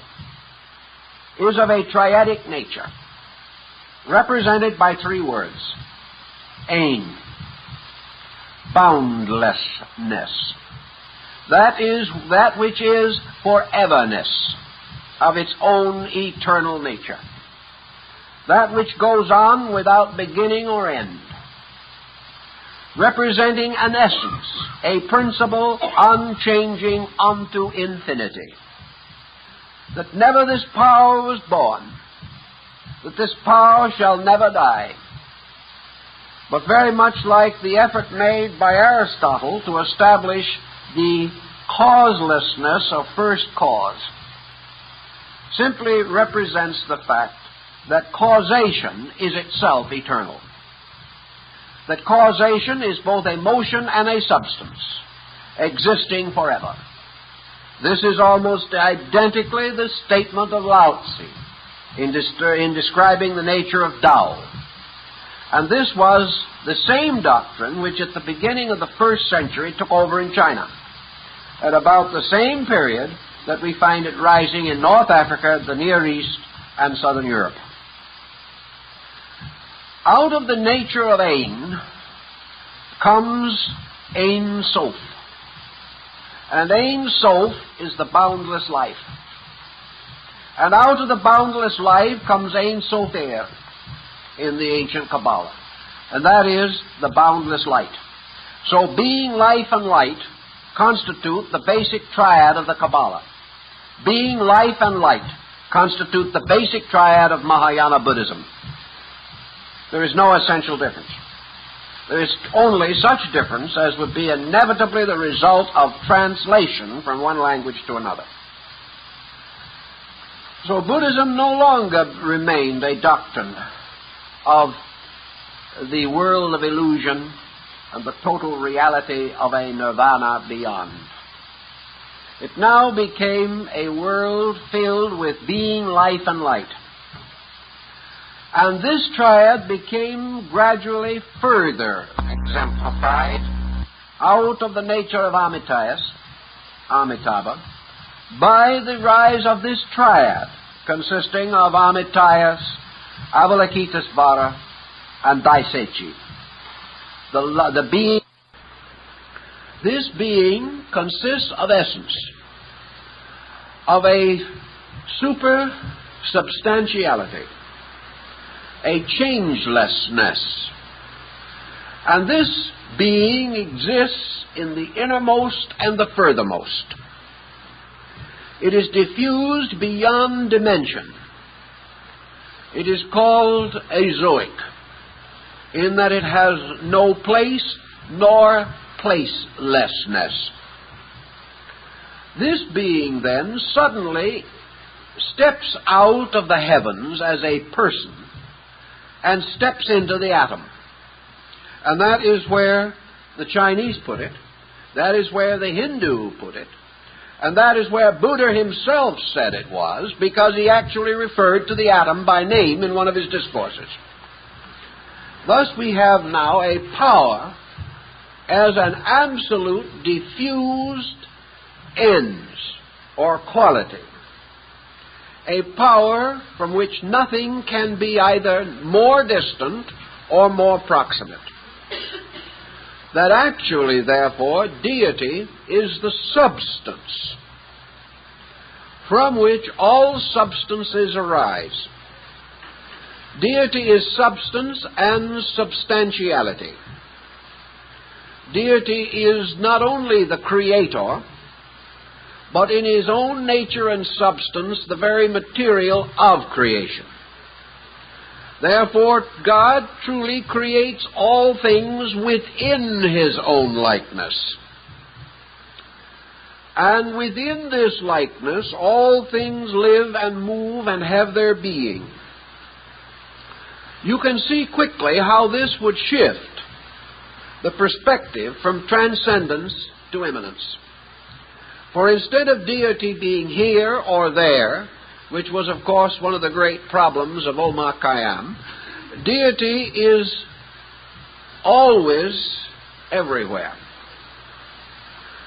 is of a triadic nature, represented by three words: Ein, boundlessness. That is that which is foreverness of its own eternal nature. That which goes on without beginning or end. representing an essence, a principle unchanging unto infinity. That never this power was born, that this power shall never die. But very much like the effort made by Aristotle to establish the causelessness of first cause, simply represents the fact that causation is itself eternal. That causation is both a motion and a substance, existing forever. This is almost identically the statement of Lao Tzu in describing the nature of Tao. And this was the same doctrine which at the beginning of the first century took over in China, at about the same period that we find it rising in North Africa, the Near East, and Southern Europe. Out of the nature of Ein comes Ein Sof. And Ein Sof is the boundless life. And out of the boundless life comes Ein Sof Er in the ancient Kabbalah. And that is the boundless light. So being, life, and light constitute the basic triad of the Kabbalah. Being, life, and light constitute the basic triad of Mahayana Buddhism. There is no essential difference. There is only such difference as would be inevitably the result of translation from one language to another. So Buddhism no longer remained a doctrine of the world of illusion and the total reality of a nirvana beyond. It now became a world filled with being, life, and light. And this triad became gradually further exemplified out of the nature of Amitabha by the rise of this triad consisting of Amitabha, Avalokitesvara, and Daisechi. The being. This being consists of essence, of a super-substantiality, a changelessness. And this being exists in the innermost and the furthermost. It is diffused beyond dimension. It is called azoic, in that it has no place nor placelessness. This being then suddenly steps out of the heavens as a person and steps into the atom. And that is where the Chinese put it. That is where the Hindu put it. And that is where Buddha himself said it was, because he actually referred to the atom by name in one of his discourses. Thus we have now a power as an absolute diffused ens, or quality. A power from which nothing can be either more distant or more proximate. That actually, therefore, deity is the substance from which all substances arise. Deity is substance and substantiality. Deity is not only the creator, but in his own nature and substance the very material of creation. Therefore, God truly creates all things within his own likeness. And within this likeness, all things live and move and have their being. You can see quickly how this would shift the perspective from transcendence to immanence. For instead of deity being here or there, which was, of course, one of the great problems of Omar Khayyam, deity is always everywhere.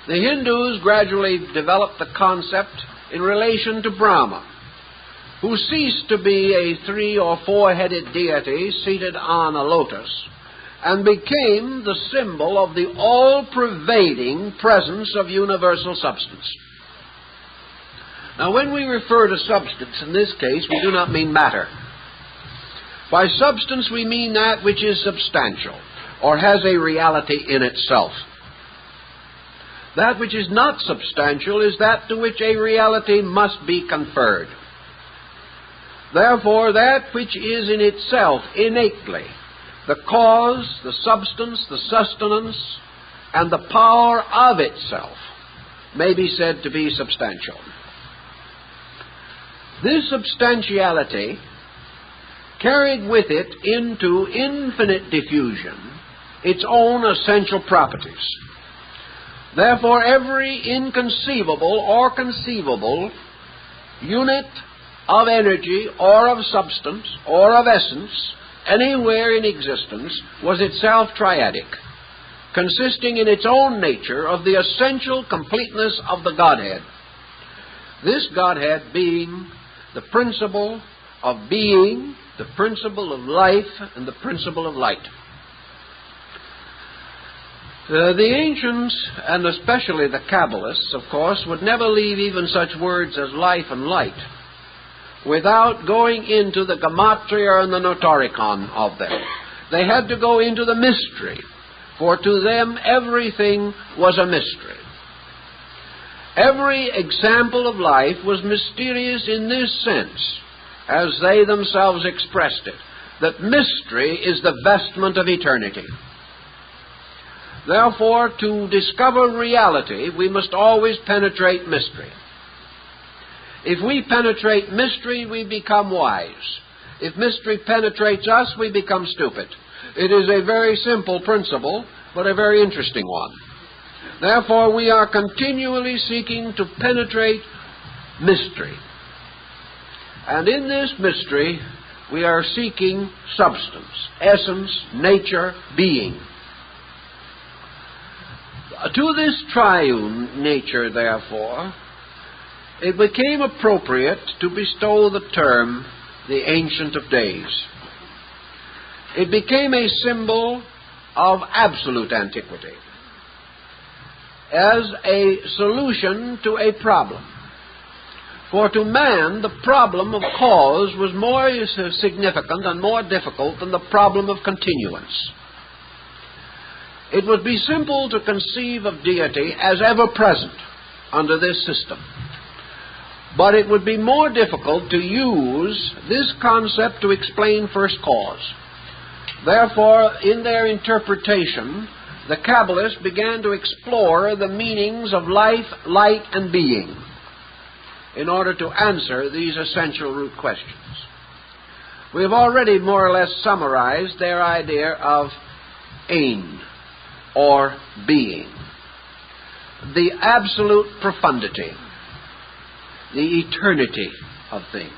The Hindus gradually developed the concept in relation to Brahma, who ceased to be a 3- or 4-headed deity seated on a lotus, and became the symbol of the all-pervading presence of universal substance. Now, when we refer to substance, in this case, we do not mean matter. By substance, we mean that which is substantial, or has a reality in itself. That which is not substantial is that to which a reality must be conferred. Therefore, that which is in itself innately the cause, the substance, the sustenance, and the power of itself may be said to be substantial. This substantiality carried with it into infinite diffusion its own essential properties. Therefore, every inconceivable or conceivable unit of energy or of substance or of essence anywhere in existence was itself triadic, consisting in its own nature of the essential completeness of the Godhead, this Godhead being the principle of being, the principle of life, and the principle of light. The ancients, and especially the Kabbalists, of course, would never leave even such words as life and light without going into the gematria and the notoricon of them. They had to go into the mystery, for to them everything was a mystery. Every example of life was mysterious in this sense, as they themselves expressed it, that mystery is the vestment of eternity. Therefore, to discover reality, we must always penetrate mystery. If we penetrate mystery, we become wise. If mystery penetrates us, we become stupid. It is a very simple principle, but a very interesting one. Therefore, we are continually seeking to penetrate mystery. And in this mystery, we are seeking substance, essence, nature, being. To this triune nature, therefore, it became appropriate to bestow the term the Ancient of Days. It became a symbol of absolute antiquity, as a solution to a problem. For to man, the problem of cause was more significant and more difficult than the problem of continuance. It would be simple to conceive of deity as ever present under this system, but it would be more difficult to use this concept to explain first cause. Therefore, in their interpretation, the Kabbalists began to explore the meanings of life, light, and being in order to answer these essential root questions. We have already more or less summarized their idea of ein, or being, the absolute profundity, the eternity of things.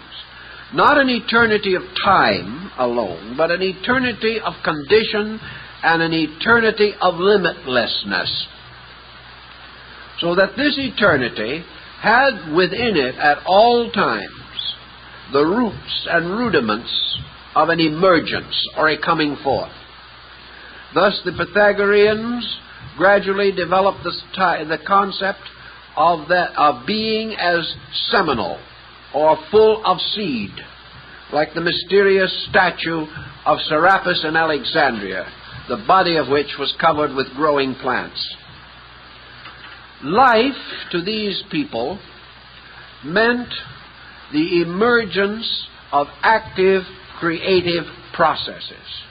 Not an eternity of time alone, but an eternity of condition and an eternity of limitlessness. So that this eternity had within it at all times the roots and rudiments of an emergence or a coming forth. Thus the Pythagoreans gradually developed the concept of being as seminal or full of seed, like the mysterious statue of Serapis in Alexandria, the body of which was covered with growing plants. Life to these people meant the emergence of active creative processes.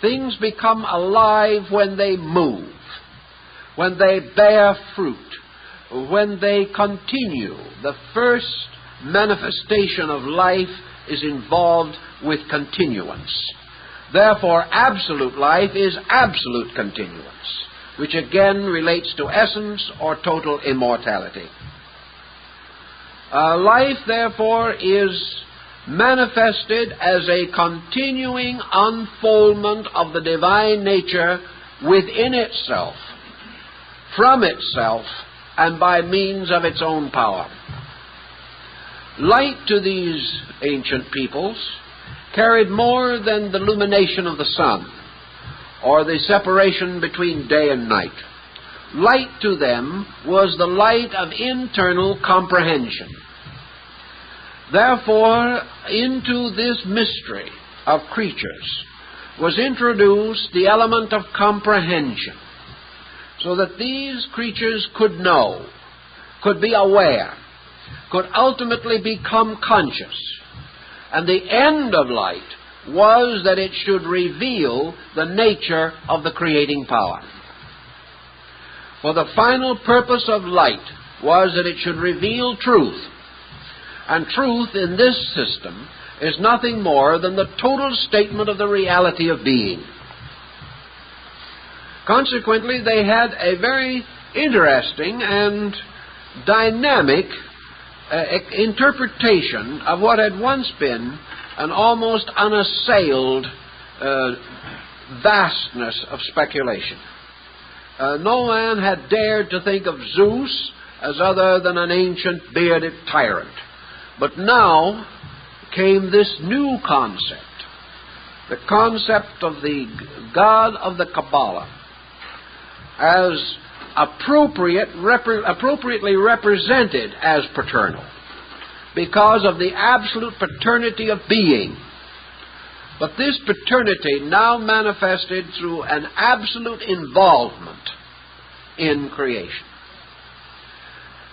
Things become alive when they move, when they bear fruit, when they continue. The first manifestation of life is involved with continuance. Therefore, absolute life is absolute continuance, which again relates to essence or total immortality. Life, therefore, is manifested as a continuing unfoldment of the divine nature within itself, from itself, and by means of its own power. Light to these ancient peoples carried more than the illumination of the sun or the separation between day and night. Light to them was the light of internal comprehension. Therefore, into this mystery of creatures, was introduced the element of comprehension, so that these creatures could know, could be aware, could ultimately become conscious. And the end of light was that it should reveal the nature of the creating power. For the final purpose of light was that it should reveal truth. And truth in this system is nothing more than the total statement of the reality of being. Consequently, they had a very interesting and dynamic interpretation of what had once been an almost unassailed vastness of speculation. No man had dared to think of Zeus as other than an ancient bearded tyrant. But now came this new concept, the concept of the God of the Kabbalah, as appropriately represented as paternal, because of the absolute paternity of being. But this paternity now manifested through an absolute involvement in creation.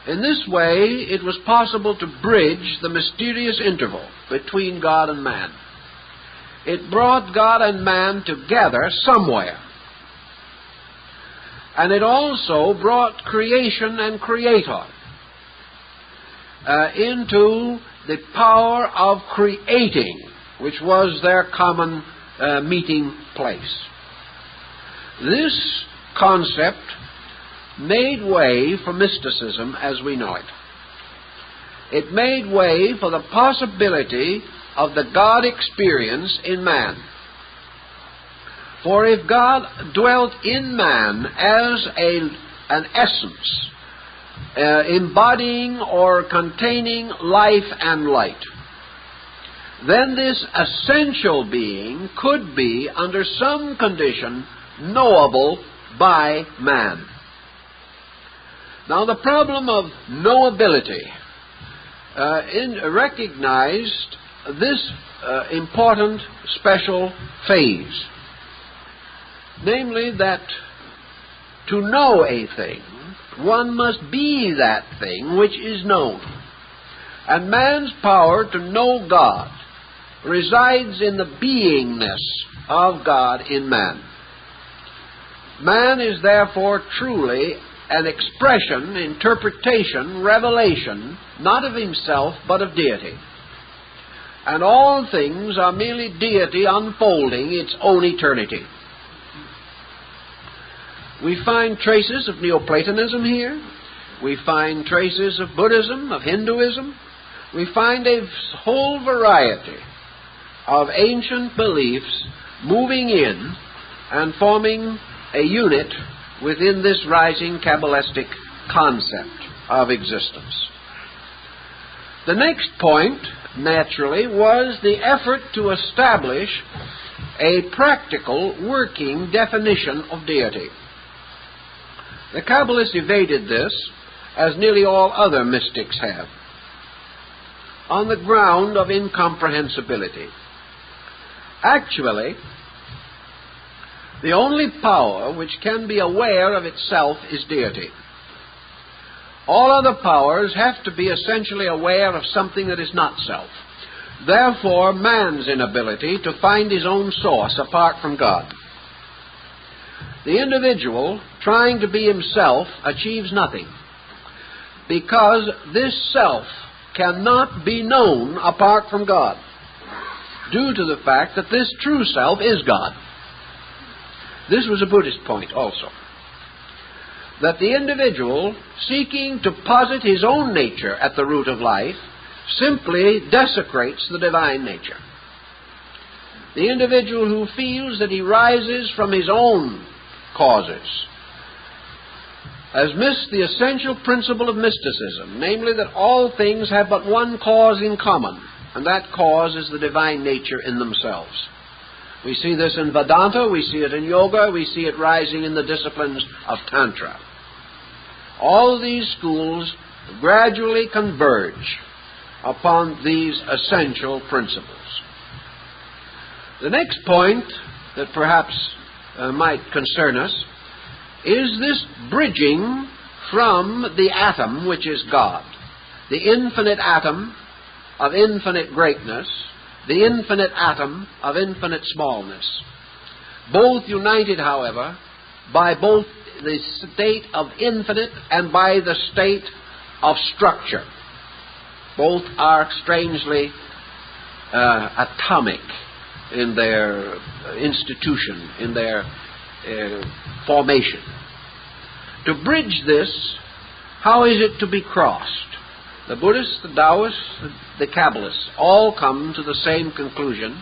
In this way, it was possible to bridge the mysterious interval between God and man. It brought God and man together somewhere. And it also brought creation and creator into the power of creating, which was their common meeting place. This concept made way for mysticism as we know it. It made way for the possibility of the God experience in man. For if God dwelt in man as an essence, embodying or containing life and light, then this essential being could be, under some condition, knowable by man. Now, the problem of knowability recognized this important special phase, namely that to know a thing, one must be that thing which is known. And man's power to know God resides in the beingness of God in man. Man is therefore truly an expression, interpretation, revelation, not of himself, but of deity. And all things are merely deity unfolding its own eternity. We find traces of Neoplatonism here. We find traces of Buddhism, of Hinduism. We find a whole variety of ancient beliefs moving in and forming a unit within this rising Kabbalistic concept of existence. The next point, naturally, was the effort to establish a practical working definition of deity. The Kabbalists evaded this, as nearly all other mystics have, on the ground of incomprehensibility. Actually, the only power which can be aware of itself is deity. All other powers have to be essentially aware of something that is not self. Therefore, man's inability to find his own source apart from God. The individual, trying to be himself, achieves nothing, because this self cannot be known apart from God, due to the fact that this true self is God. This was a Buddhist point also, that the individual, seeking to posit his own nature at the root of life, simply desecrates the divine nature. The individual who feels that he rises from his own causes has missed the essential principle of mysticism, namely that all things have but one cause in common, and that cause is the divine nature in themselves. We see this in Vedanta, we see it in Yoga, we see it rising in the disciplines of Tantra. All these schools gradually converge upon these essential principles. The next point that perhaps might concern us is this bridging from the atom, which is God, the infinite atom of infinite greatness, the infinite atom of infinite smallness, both united, however, by both the state of infinite and by the state of structure. Both are strangely atomic in their institution, in their formation. To bridge this, how is it to be crossed? The Buddhists, the Taoists, the Kabbalists all come to the same conclusion,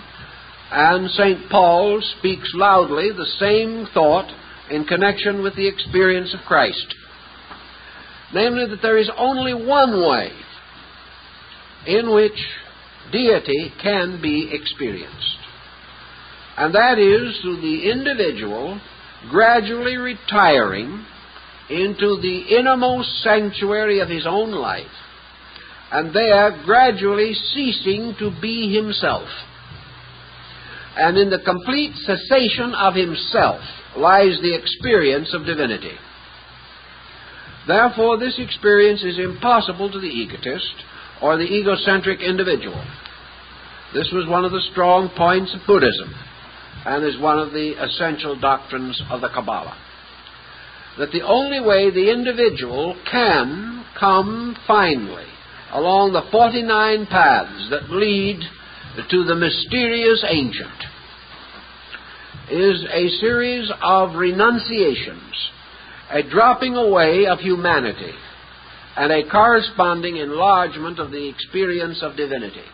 and St. Paul speaks loudly the same thought in connection with the experience of Christ. Namely, that there is only one way in which deity can be experienced, and that is through the individual gradually retiring into the innermost sanctuary of his own life, and there gradually ceasing to be himself. And in the complete cessation of himself lies the experience of divinity. Therefore, this experience is impossible to the egotist or the egocentric individual. This was one of the strong points of Buddhism, and is one of the essential doctrines of the Kabbalah. That the only way the individual can come finally along the 49 paths that lead to the mysterious ancient is a series of renunciations, a dropping away of humanity, and a corresponding enlargement of the experience of divinity.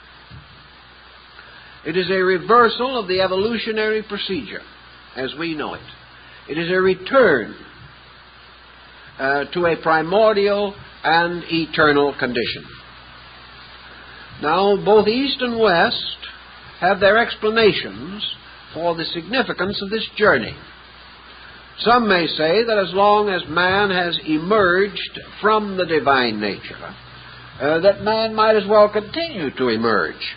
It is a reversal of the evolutionary procedure as we know it. It is a return to a primordial and eternal condition. Now, both East and West have their explanations for the significance of this journey. Some may say that as long as man has emerged from the divine nature, that man might as well continue to emerge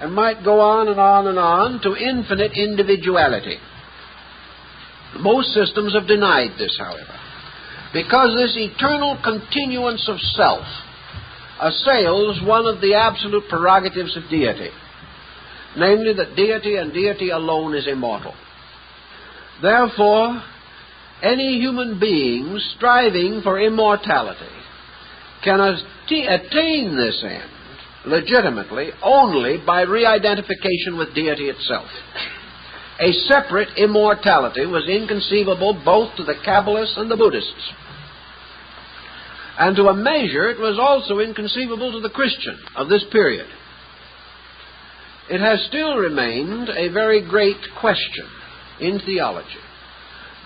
and might go on and on and on to infinite individuality. Most systems have denied this, however, because this eternal continuance of self assails one of the absolute prerogatives of deity, namely that deity and deity alone is immortal. Therefore, any human being striving for immortality can attain this end legitimately only by re-identification with deity itself. A separate immortality was inconceivable both to the Kabbalists and the Buddhists. And to a measure, it was also inconceivable to the Christian of this period. It has still remained a very great question in theology.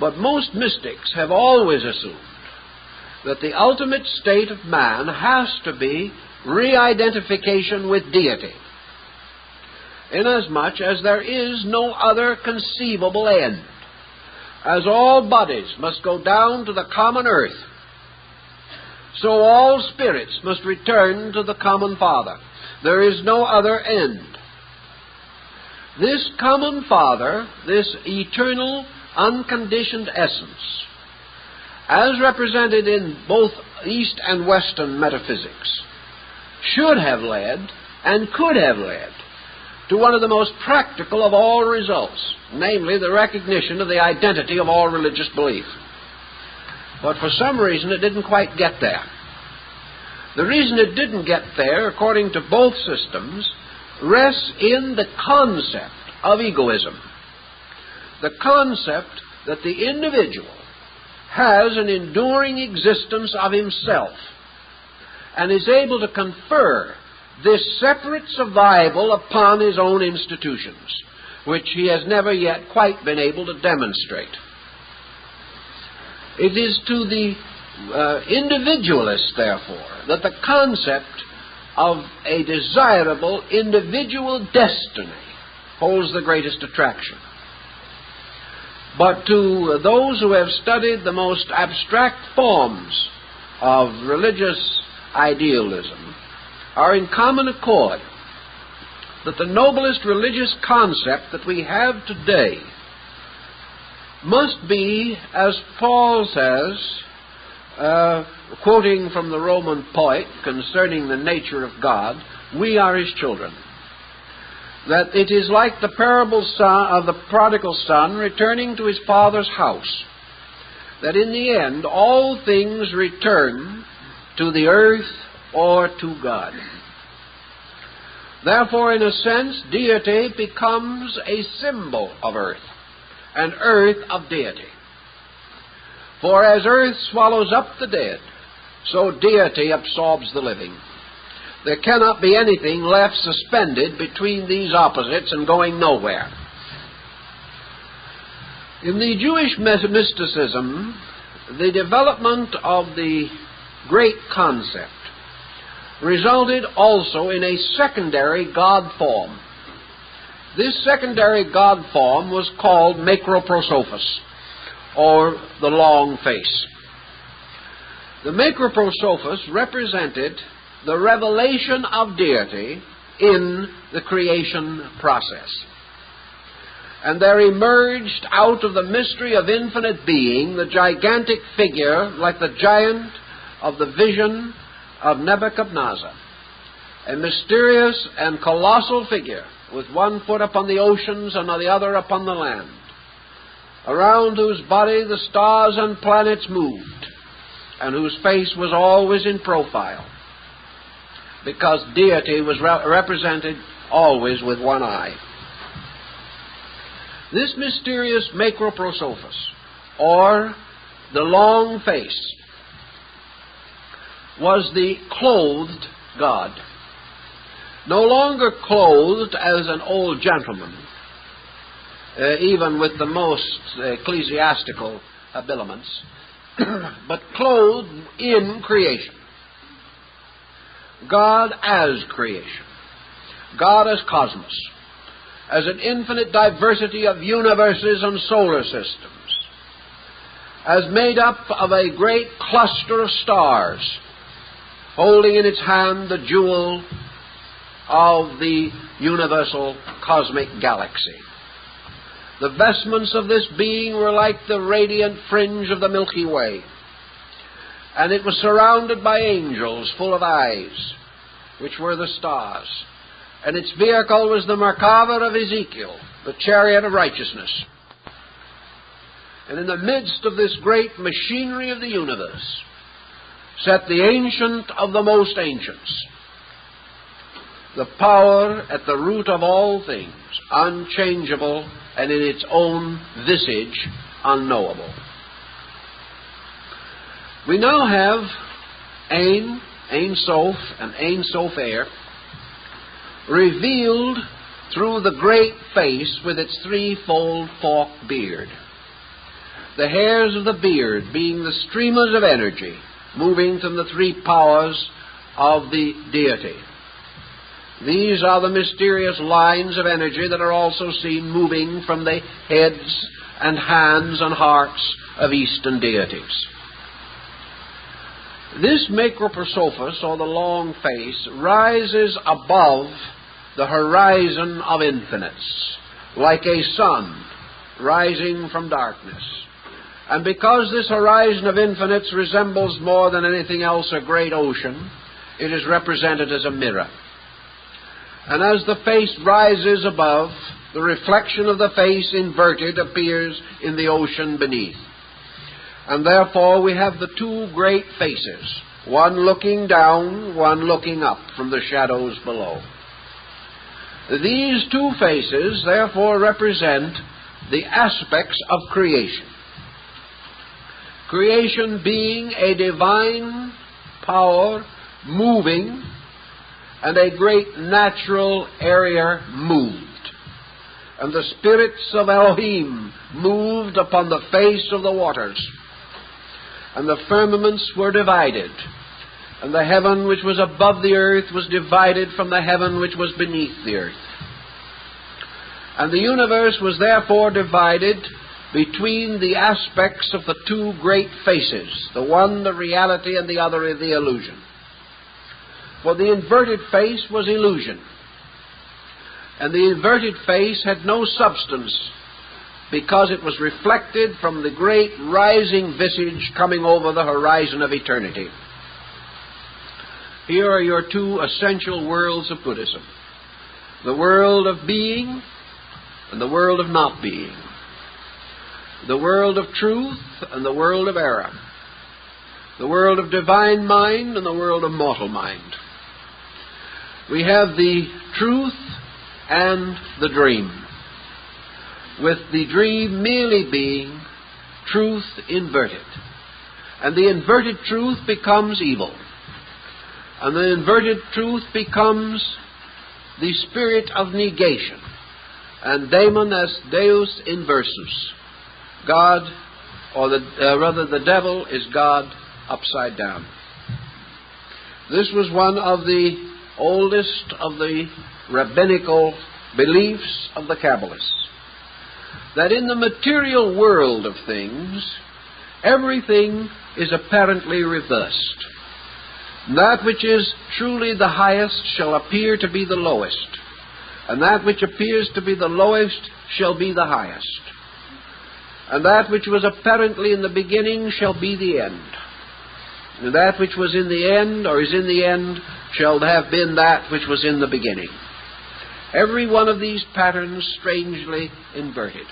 But most mystics have always assumed that the ultimate state of man has to be re-identification with deity, inasmuch as there is no other conceivable end. As all bodies must go down to the common earth, so all spirits must return to the common Father. There is no other end. This common Father, this eternal, unconditioned essence, as represented in both East and Western metaphysics, should have led and could have led to one of the most practical of all results, namely the recognition of the identity of all religious belief. But for some reason it didn't quite get there. The reason it didn't get there, according to both systems, rests in the concept of egoism. The concept that the individual has an enduring existence of himself and is able to confer this separate survival upon his own institutions, which he has never yet quite been able to demonstrate. It is to the individualist, therefore, that the concept of a desirable individual destiny holds the greatest attraction. But to those who have studied the most abstract forms of religious idealism are in common accord that the noblest religious concept that we have today must be, as Paul says, quoting from the Roman poet concerning the nature of God, we are his children. That it is like the parable of the prodigal son returning to his father's house, that in the end all things return to the earth or to God. Therefore, in a sense, deity becomes a symbol of earth, and earth of deity. For as earth swallows up the dead, so deity absorbs the living. There cannot be anything left suspended between these opposites and going nowhere. In the Jewish mysticism, the development of the great concept resulted also in a secondary God form. This secondary God form was called macroprosophos, or the long face. The macroprosophos represented the revelation of deity in the creation process. And there emerged out of the mystery of infinite being the gigantic figure, like the giant of the vision of Nebuchadnezzar, a mysterious and colossal figure with one foot upon the oceans and the other upon the land, around whose body the stars and planets moved, and whose face was always in profile, because deity was represented always with one eye. This mysterious macroprosophos, or the long face, was the clothed God, no longer clothed as an old gentleman, even with the most ecclesiastical habiliments, but clothed in creation. God as creation, God as cosmos, as an infinite diversity of universes and solar systems, as made up of a great cluster of stars, holding in its hand the jewel of the universal cosmic galaxy. The vestments of this being were like the radiant fringe of the Milky Way, and it was surrounded by angels full of eyes, which were the stars. And its vehicle was the Merkava of Ezekiel, the chariot of righteousness. And in the midst of this great machinery of the universe sat the Ancient of the Most Ancients, the power at the root of all things, unchangeable and in its own visage unknowable. We now have Ein Sof, and Ein Sof Er, revealed through the great face with its threefold forked beard. The hairs of the beard being the streamers of energy moving from the three powers of the deity. These are the mysterious lines of energy that are also seen moving from the heads and hands and hearts of Eastern deities. This macroprosophos, or the long face, rises above the horizon of infinites, like a sun rising from darkness. And because this horizon of infinites resembles more than anything else a great ocean, it is represented as a mirror. And as the face rises above, the reflection of the face inverted appears in the ocean beneath. And therefore we have the two great faces, one looking down, one looking up from the shadows below. These two faces therefore represent the aspects of creation. Creation being a divine power moving, and a great natural area moved. And the spirits of Elohim moved upon the face of the waters. And the firmaments were divided, and the heaven which was above the earth was divided from the heaven which was beneath the earth. And the universe was therefore divided between the aspects of the two great faces, the one the reality and the other the illusion. For the inverted face was illusion, and the inverted face had no substance because it was reflected from the great rising visage coming over the horizon of eternity. Here are your two essential worlds of Buddhism: the world of being and the world of not being, the world of truth and the world of error, the world of divine mind and the world of mortal mind. We have the truth and the dream, with the dream merely being truth inverted. And the inverted truth becomes evil. And the inverted truth becomes the spirit of negation. And daemon as deus inversus. God, or the devil is God upside down. This was one of the oldest of the rabbinical beliefs of the Kabbalists, that in the material world of things, everything is apparently reversed. That which is truly the highest shall appear to be the lowest, and that which appears to be the lowest shall be the highest. And that which was apparently in the beginning shall be the end. And that which was in the end, or is in the end, shall have been that which was in the beginning. Every one of these patterns strangely inverted.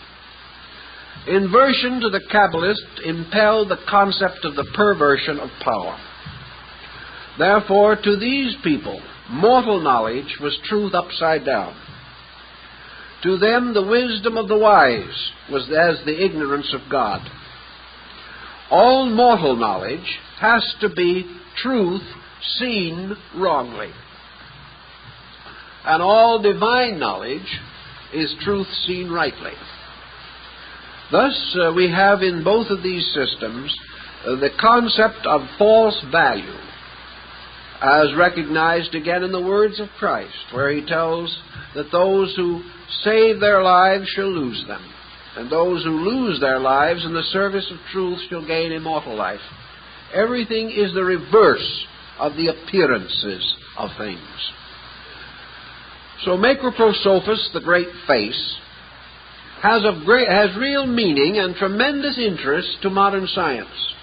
Inversion to the Kabbalist impelled the concept of the perversion of power. Therefore, to these people, mortal knowledge was truth upside down. To them, the wisdom of the wise was as the ignorance of God. All mortal knowledge has to be truth seen wrongly. And all divine knowledge is truth seen rightly. Thus, we have in both of these systems the concept of false value, as recognized again in the words of Christ, where he tells that those who save their lives shall lose them, and those who lose their lives in the service of truth shall gain immortal life. Everything is the reverse of the appearances of things. So Macroprosophus, the great face, has real meaning and tremendous interest to modern science.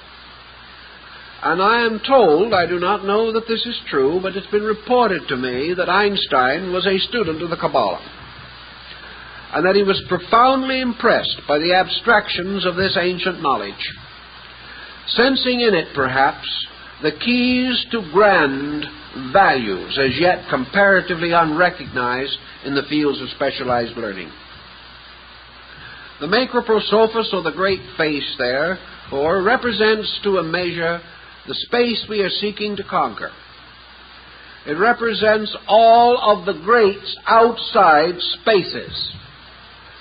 And I am told, I do not know that this is true, but it's been reported to me that Einstein was a student of the Kabbalah, and that he was profoundly impressed by the abstractions of this ancient knowledge, sensing in it, perhaps, the keys to grand values as yet comparatively unrecognized in the fields of specialized learning. The Macroprosophus, or the great face, therefore, represents to a measure the space we are seeking to conquer. It represents all of the great outside spaces.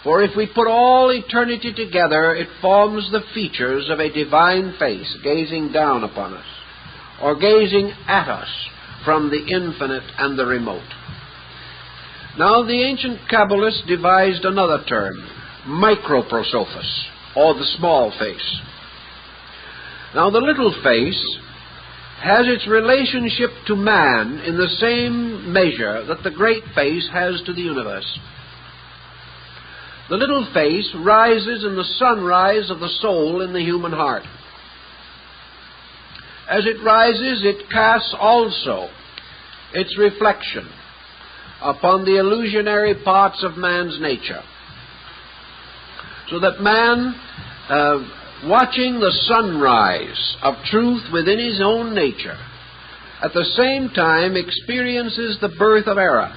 For if we put all eternity together, it forms the features of a divine face gazing down upon us, or gazing at us from the infinite and the remote. Now, the ancient Kabbalists devised another term, Microprosophus, or the small face. Now, the little face has its relationship to man in the same measure that the great face has to the universe. The little face rises in the sunrise of the soul in the human heart. As it rises, it casts also its reflection upon the illusionary parts of man's nature, so that man, watching the sunrise of truth within his own nature, at the same time experiences the birth of error,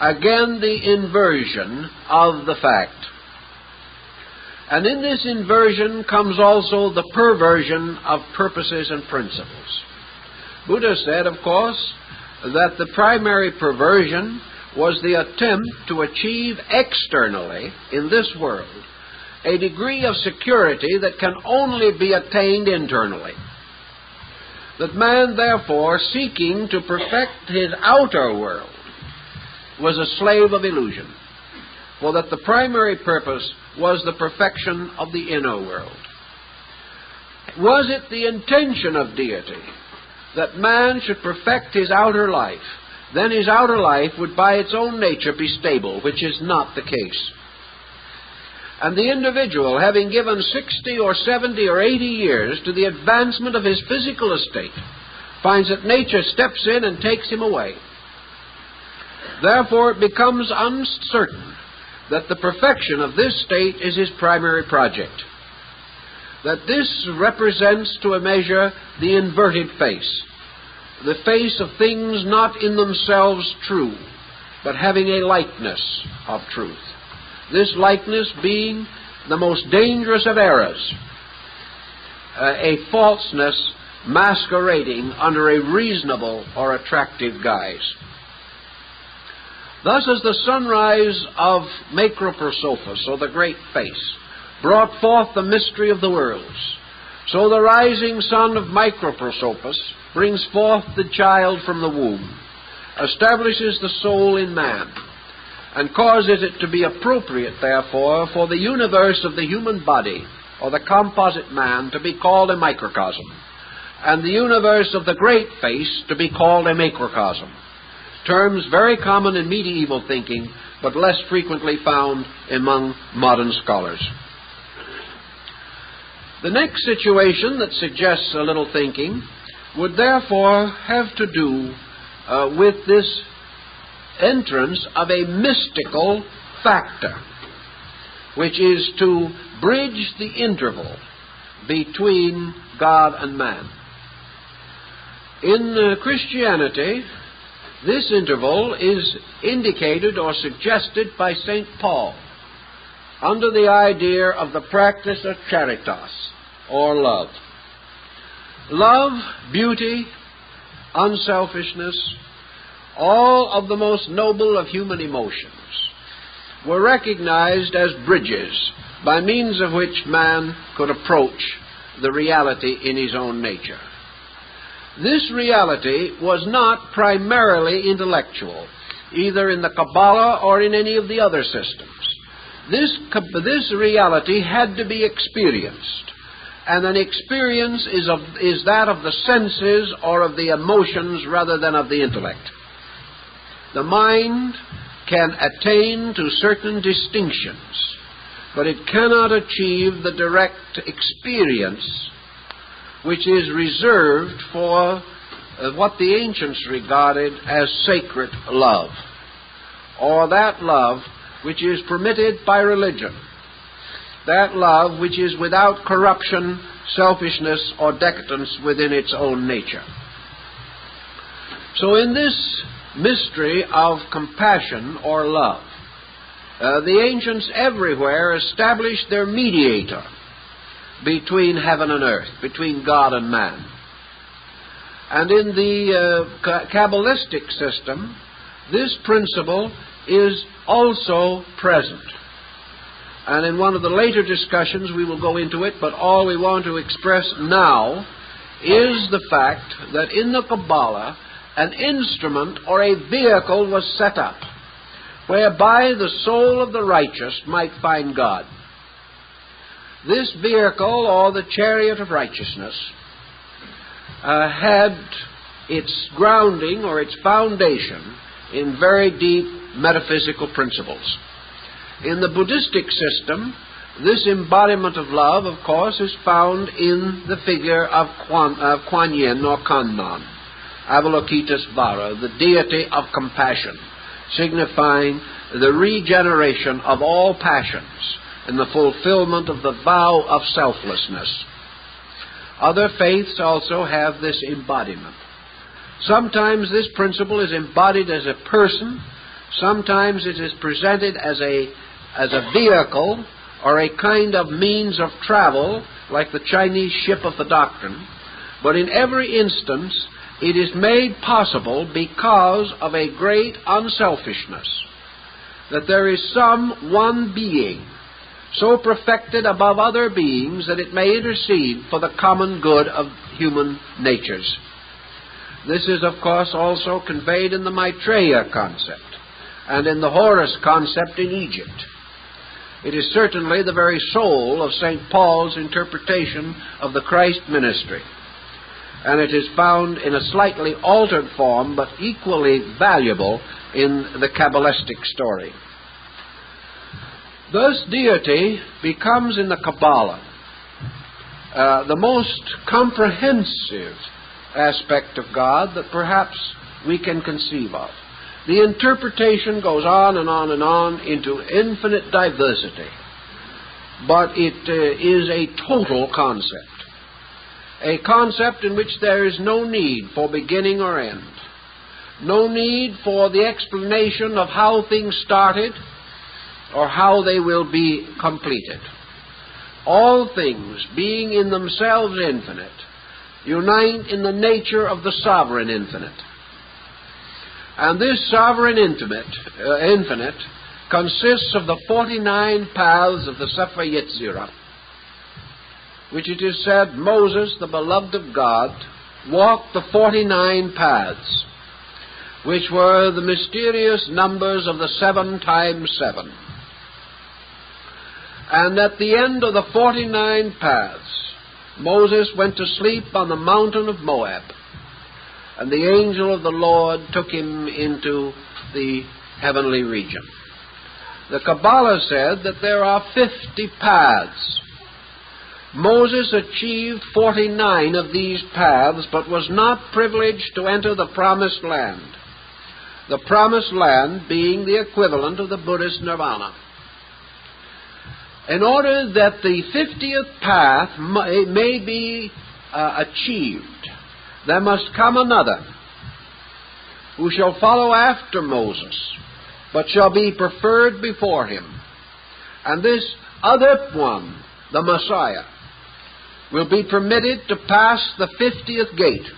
again the inversion of the fact. And in this inversion comes also the perversion of purposes and principles. Buddha said, of course, that the primary perversion was the attempt to achieve externally in this world a degree of security that can only be attained internally. That man, therefore, seeking to perfect his outer world, was a slave of illusion, for that the primary purpose was the perfection of the inner world. Was it the intention of deity that man should perfect his outer life, then his outer life would by its own nature be stable, which is not the case. And the individual, having given 60 or 70 or 80 years to the advancement of his physical estate, finds that nature steps in and takes him away. Therefore, it becomes uncertain that the perfection of this state is his primary project. That this represents, to a measure, the inverted face, the face of things not in themselves true, but having a likeness of truth. This likeness being the most dangerous of errors, a falseness masquerading under a reasonable or attractive guise. Thus, as the sunrise of Macroprosophus, or the great face, brought forth the mystery of the worlds, so the rising sun of Microprosophus brings forth the child from the womb, establishes the soul in man, and causes it to be appropriate, therefore, for the universe of the human body, or the composite man, to be called a microcosm, and the universe of the great face to be called a macrocosm. Terms very common in medieval thinking, but less frequently found among modern scholars. The next situation that suggests a little thinking would therefore have to do with this entrance of a mystical factor, which is to bridge the interval between God and man. In Christianity, this interval is indicated or suggested by St. Paul under the idea of the practice of charitas, or love. Love, beauty, unselfishness, all of the most noble of human emotions, were recognized as bridges by means of which man could approach the reality in his own nature. This reality was not primarily intellectual, either in the Kabbalah or in any of the other systems. This reality had to be experienced, and an experience is that of the senses or of the emotions rather than of the intellect. The mind can attain to certain distinctions, but it cannot achieve the direct experience which is reserved for what the ancients regarded as sacred love, or that love which is permitted by religion, that love which is without corruption, selfishness, or decadence within its own nature. So in this mystery of compassion or love, the ancients everywhere established their mediator between heaven and earth, between God and man. And in the Kabbalistic system, this principle is also present. And in one of the later discussions we will go into it, but all we want to express now is the fact that in the Kabbalah, an instrument or a vehicle was set up whereby the soul of the righteous might find God. This vehicle, or the chariot of righteousness, had its grounding or its foundation in very deep metaphysical principles. In the Buddhistic system, this embodiment of love, of course, is found in the figure of Kuan Yin or Kannon, Avalokitesvara, the deity of compassion, signifying the regeneration of all passions and the fulfillment of the vow of selflessness. Other faiths also have this embodiment. Sometimes this principle is embodied as a person, sometimes it is presented as a vehicle or a kind of means of travel, like the Chinese ship of the doctrine, but in every instance it is made possible because of a great unselfishness, that there is some one being so perfected above other beings that it may intercede for the common good of human natures. This is, of course, also conveyed in the Maitreya concept and in the Horus concept in Egypt. It is certainly the very soul of St. Paul's interpretation of the Christ ministry, and it is found in a slightly altered form, but equally valuable in the Kabbalistic story. Thus deity becomes in the Kabbalah the most comprehensive aspect of God that perhaps we can conceive of. The interpretation goes on and on and on into infinite diversity, but it is a total concept, a concept in which there is no need for beginning or end, no need for the explanation of how things started or how they will be completed. All things, being in themselves infinite, unite in the nature of the sovereign infinite. And this sovereign infinite consists of the 49 paths of the Sefer Yetzirah, which it is said Moses, the beloved of God, walked the 49 paths, which were the mysterious numbers of the 7 times 7. And at the end of the 49 paths, Moses went to sleep on the mountain of Moab, and the angel of the Lord took him into the heavenly region. The Kabbalah said that there are 50 paths. Moses achieved 49 of these paths, but was not privileged to enter the Promised Land, the Promised Land being the equivalent of the Buddhist nirvana. In order that the 50th path may be achieved, there must come another who shall follow after Moses, but shall be preferred before him. And this other one, the Messiah, will be permitted to pass the 50th gate,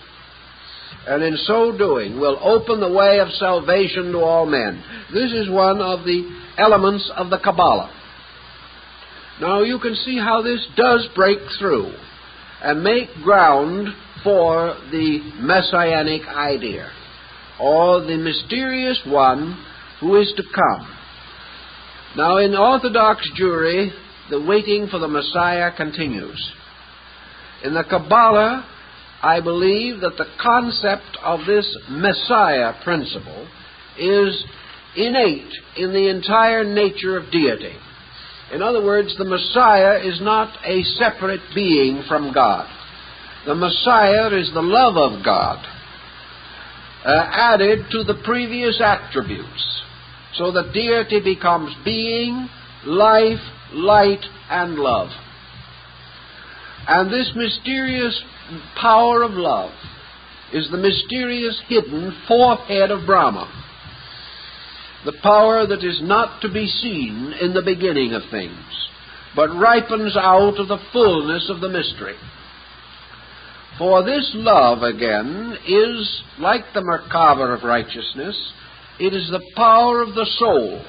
and in so doing will open the way of salvation to all men. This is one of the elements of the Kabbalah. Now you can see how this does break through and make ground for the messianic idea, or the mysterious one who is to come. Now in Orthodox Jewry, the waiting for the Messiah continues. In the Kabbalah, I believe that the concept of this Messiah principle is innate in the entire nature of deity. In other words, the Messiah is not a separate being from God. The Messiah is the love of God added to the previous attributes, so that deity becomes being, life, light, and love. And this mysterious power of love is the mysterious hidden fourth head of Brahma, the power that is not to be seen in the beginning of things, but ripens out of the fullness of the mystery. For this love, again, is like the Merkava of righteousness. It is the power of the soul.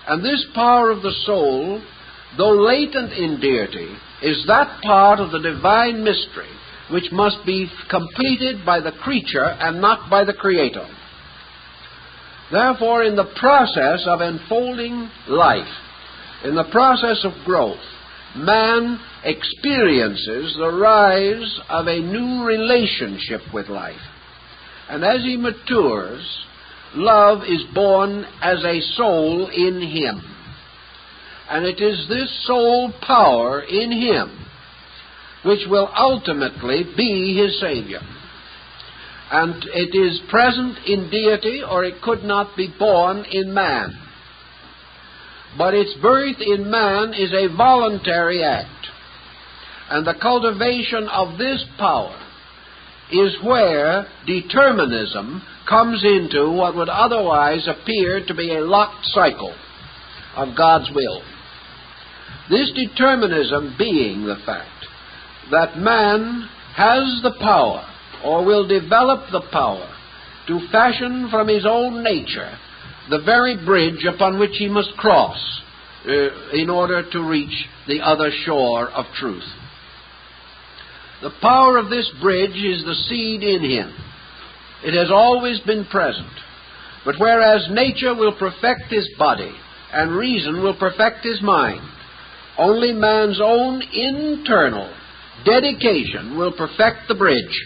And this power of the soul, though latent in deity, is that part of the divine mystery which must be completed by the creature and not by the Creator. Therefore, in the process of enfolding life, in the process of growth, man experiences the rise of a new relationship with life. And as he matures, love is born as a soul in him. And it is this soul power in him which will ultimately be his Savior. And it is present in deity, or it could not be born in man. But its birth in man is a voluntary act. And the cultivation of this power is where determinism comes into what would otherwise appear to be a locked cycle of God's will. This determinism being the fact that man has the power, or will develop the power, to fashion from his own nature the very bridge upon which he must cross in order to reach the other shore of truth. The power of this bridge is the seed in him. It has always been present. But whereas nature will perfect his body and reason will perfect his mind, only man's own internal dedication will perfect the bridge,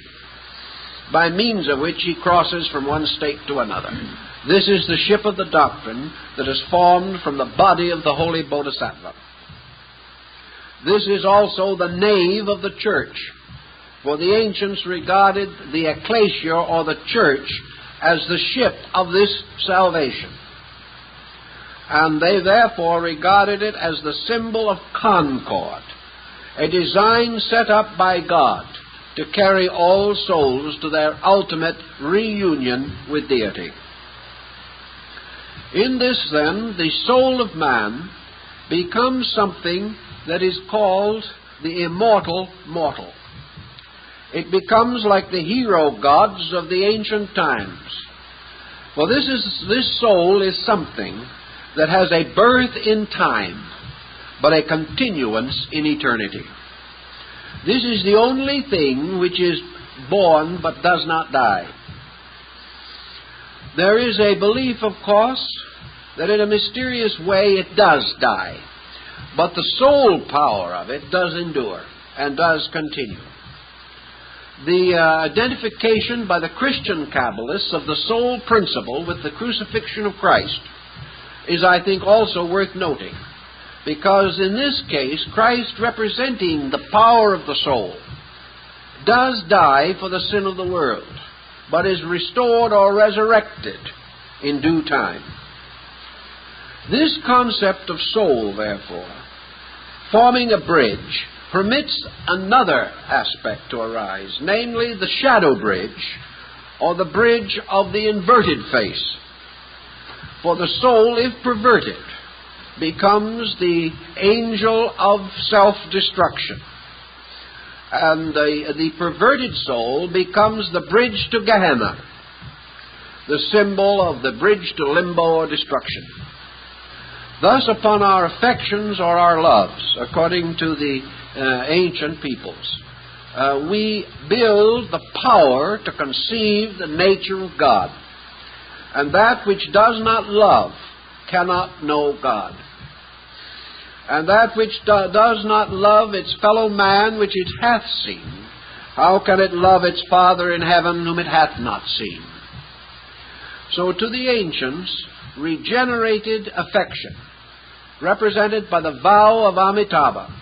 by means of which he crosses from one state to another. This is the ship of the doctrine that is formed from the body of the holy Bodhisattva. This is also the nave of the church, for the ancients regarded the ecclesia, or the church, as the ship of this salvation. And they therefore regarded it as the symbol of concord, a design set up by God to carry all souls to their ultimate reunion with deity. In this, then, the soul of man becomes something that is called the immortal mortal. It becomes like the hero gods of the ancient times. For this soul is something that has a birth in time, but a continuance in eternity. This is the only thing which is born but does not die. There is a belief, of course, that in a mysterious way it does die, but the soul power of it does endure and does continue. The identification by the Christian Kabbalists of the soul principle with the crucifixion of Christ is, I think, also worth noting, because in this case, Christ, representing the power of the soul, does die for the sin of the world, but is restored or resurrected in due time. This concept of soul, therefore, forming a bridge, permits another aspect to arise, namely the shadow bridge, or the bridge of the inverted face. For the soul, if perverted, becomes the angel of self-destruction. And the perverted soul becomes the bridge to Gehenna, the symbol of the bridge to limbo or destruction. Thus, upon our affections or our loves, according to the ancient peoples, we build the power to conceive the nature of God. And that which does not love cannot know God. And that which does not love its fellow man which it hath seen, how can it love its Father in heaven whom it hath not seen? So to the ancients, regenerated affection, represented by the vow of Amitabha,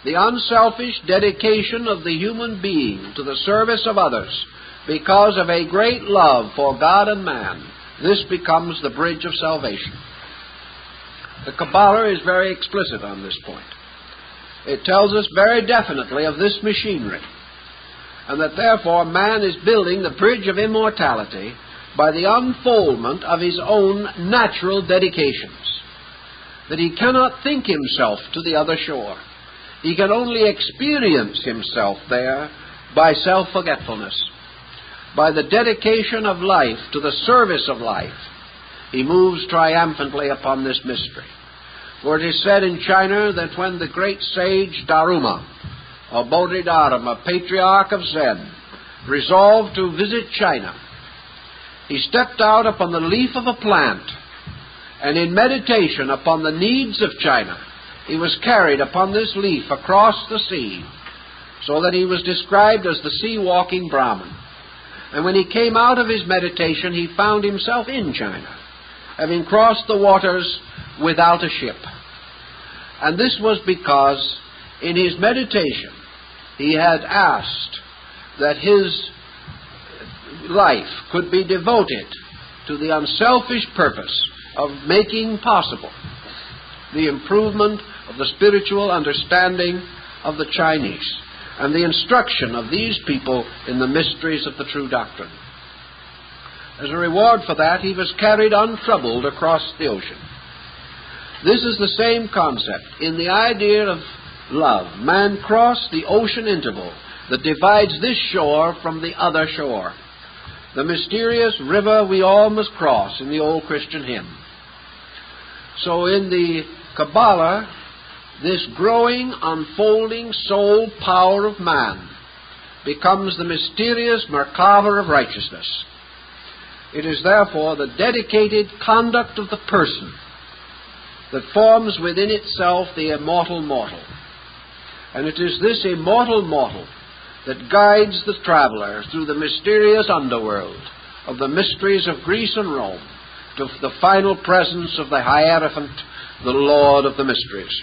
the unselfish dedication of the human being to the service of others because of a great love for God and man, this becomes the bridge of salvation. The Kabbalah is very explicit on this point. It tells us very definitely of this machinery, and that therefore man is building the bridge of immortality by the unfoldment of his own natural dedications, that he cannot think himself to the other shore. He can only experience himself there by self-forgetfulness. By the dedication of life to the service of life, he moves triumphantly upon this mystery. For it is said in China that when the great sage Daruma, or Bodhidharma, patriarch of Zen, resolved to visit China, he stepped out upon the leaf of a plant, and in meditation upon the needs of China, he was carried upon this leaf across the sea, so that he was described as the sea-walking Brahman. And when he came out of his meditation, he found himself in China, having crossed the waters without a ship. And this was because in his meditation he had asked that his life could be devoted to the unselfish purpose of making possible the improvement of the spiritual understanding of the Chinese and the instruction of these people in the mysteries of the true doctrine. As a reward for that, he was carried untroubled across the ocean. This is the same concept. In the idea of love, man crossed the ocean interval that divides this shore from the other shore, the mysterious river we all must cross in the old Christian hymn. So in the Kabbalah, this growing, unfolding soul power of man becomes the mysterious Merkava of righteousness. It is therefore the dedicated conduct of the person that forms within itself the immortal mortal. And it is this immortal mortal that guides the traveler through the mysterious underworld of the mysteries of Greece and Rome to the final presence of the Hierophant, the Lord of the mysteries.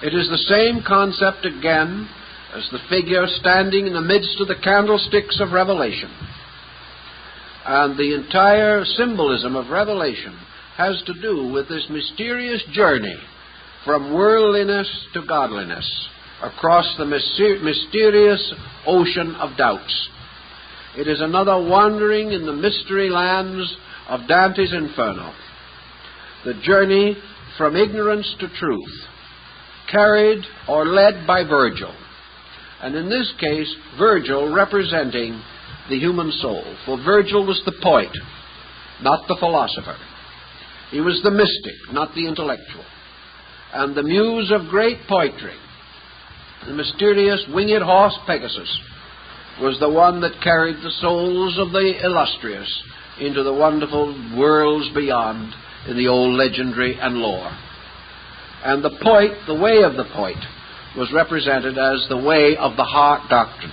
It is the same concept again as the figure standing in the midst of the candlesticks of Revelation. And the entire symbolism of Revelation has to do with this mysterious journey from worldliness to godliness across the mysterious ocean of doubts. It is another wandering in the mystery lands of Dante's Inferno, the journey from ignorance to truth, carried or led by Virgil, and in this case, Virgil representing the human soul, for Virgil was the poet, not the philosopher. He was the mystic, not the intellectual. And the muse of great poetry, the mysterious winged horse Pegasus, was the one that carried the souls of the illustrious into the wonderful worlds beyond in the old legendary and lore. And the poet, the way of the poet, was represented as the way of the Heart Doctrine.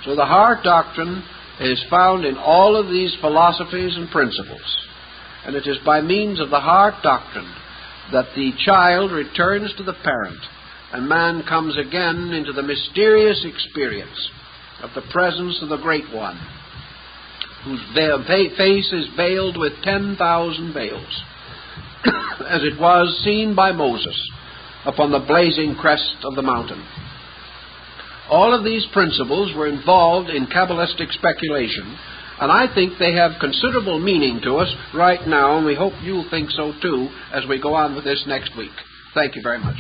So the Heart Doctrine is found in all of these philosophies and principles. And it is by means of the Heart Doctrine that the child returns to the parent, and man comes again into the mysterious experience of the presence of the Great One, whose face is veiled with 10,000 veils, as it was seen by Moses upon the blazing crest of the mountain. All of these principles were involved in Kabbalistic speculation, and I think they have considerable meaning to us right now, and we hope you'll think so too as we go on with this next week. Thank you very much.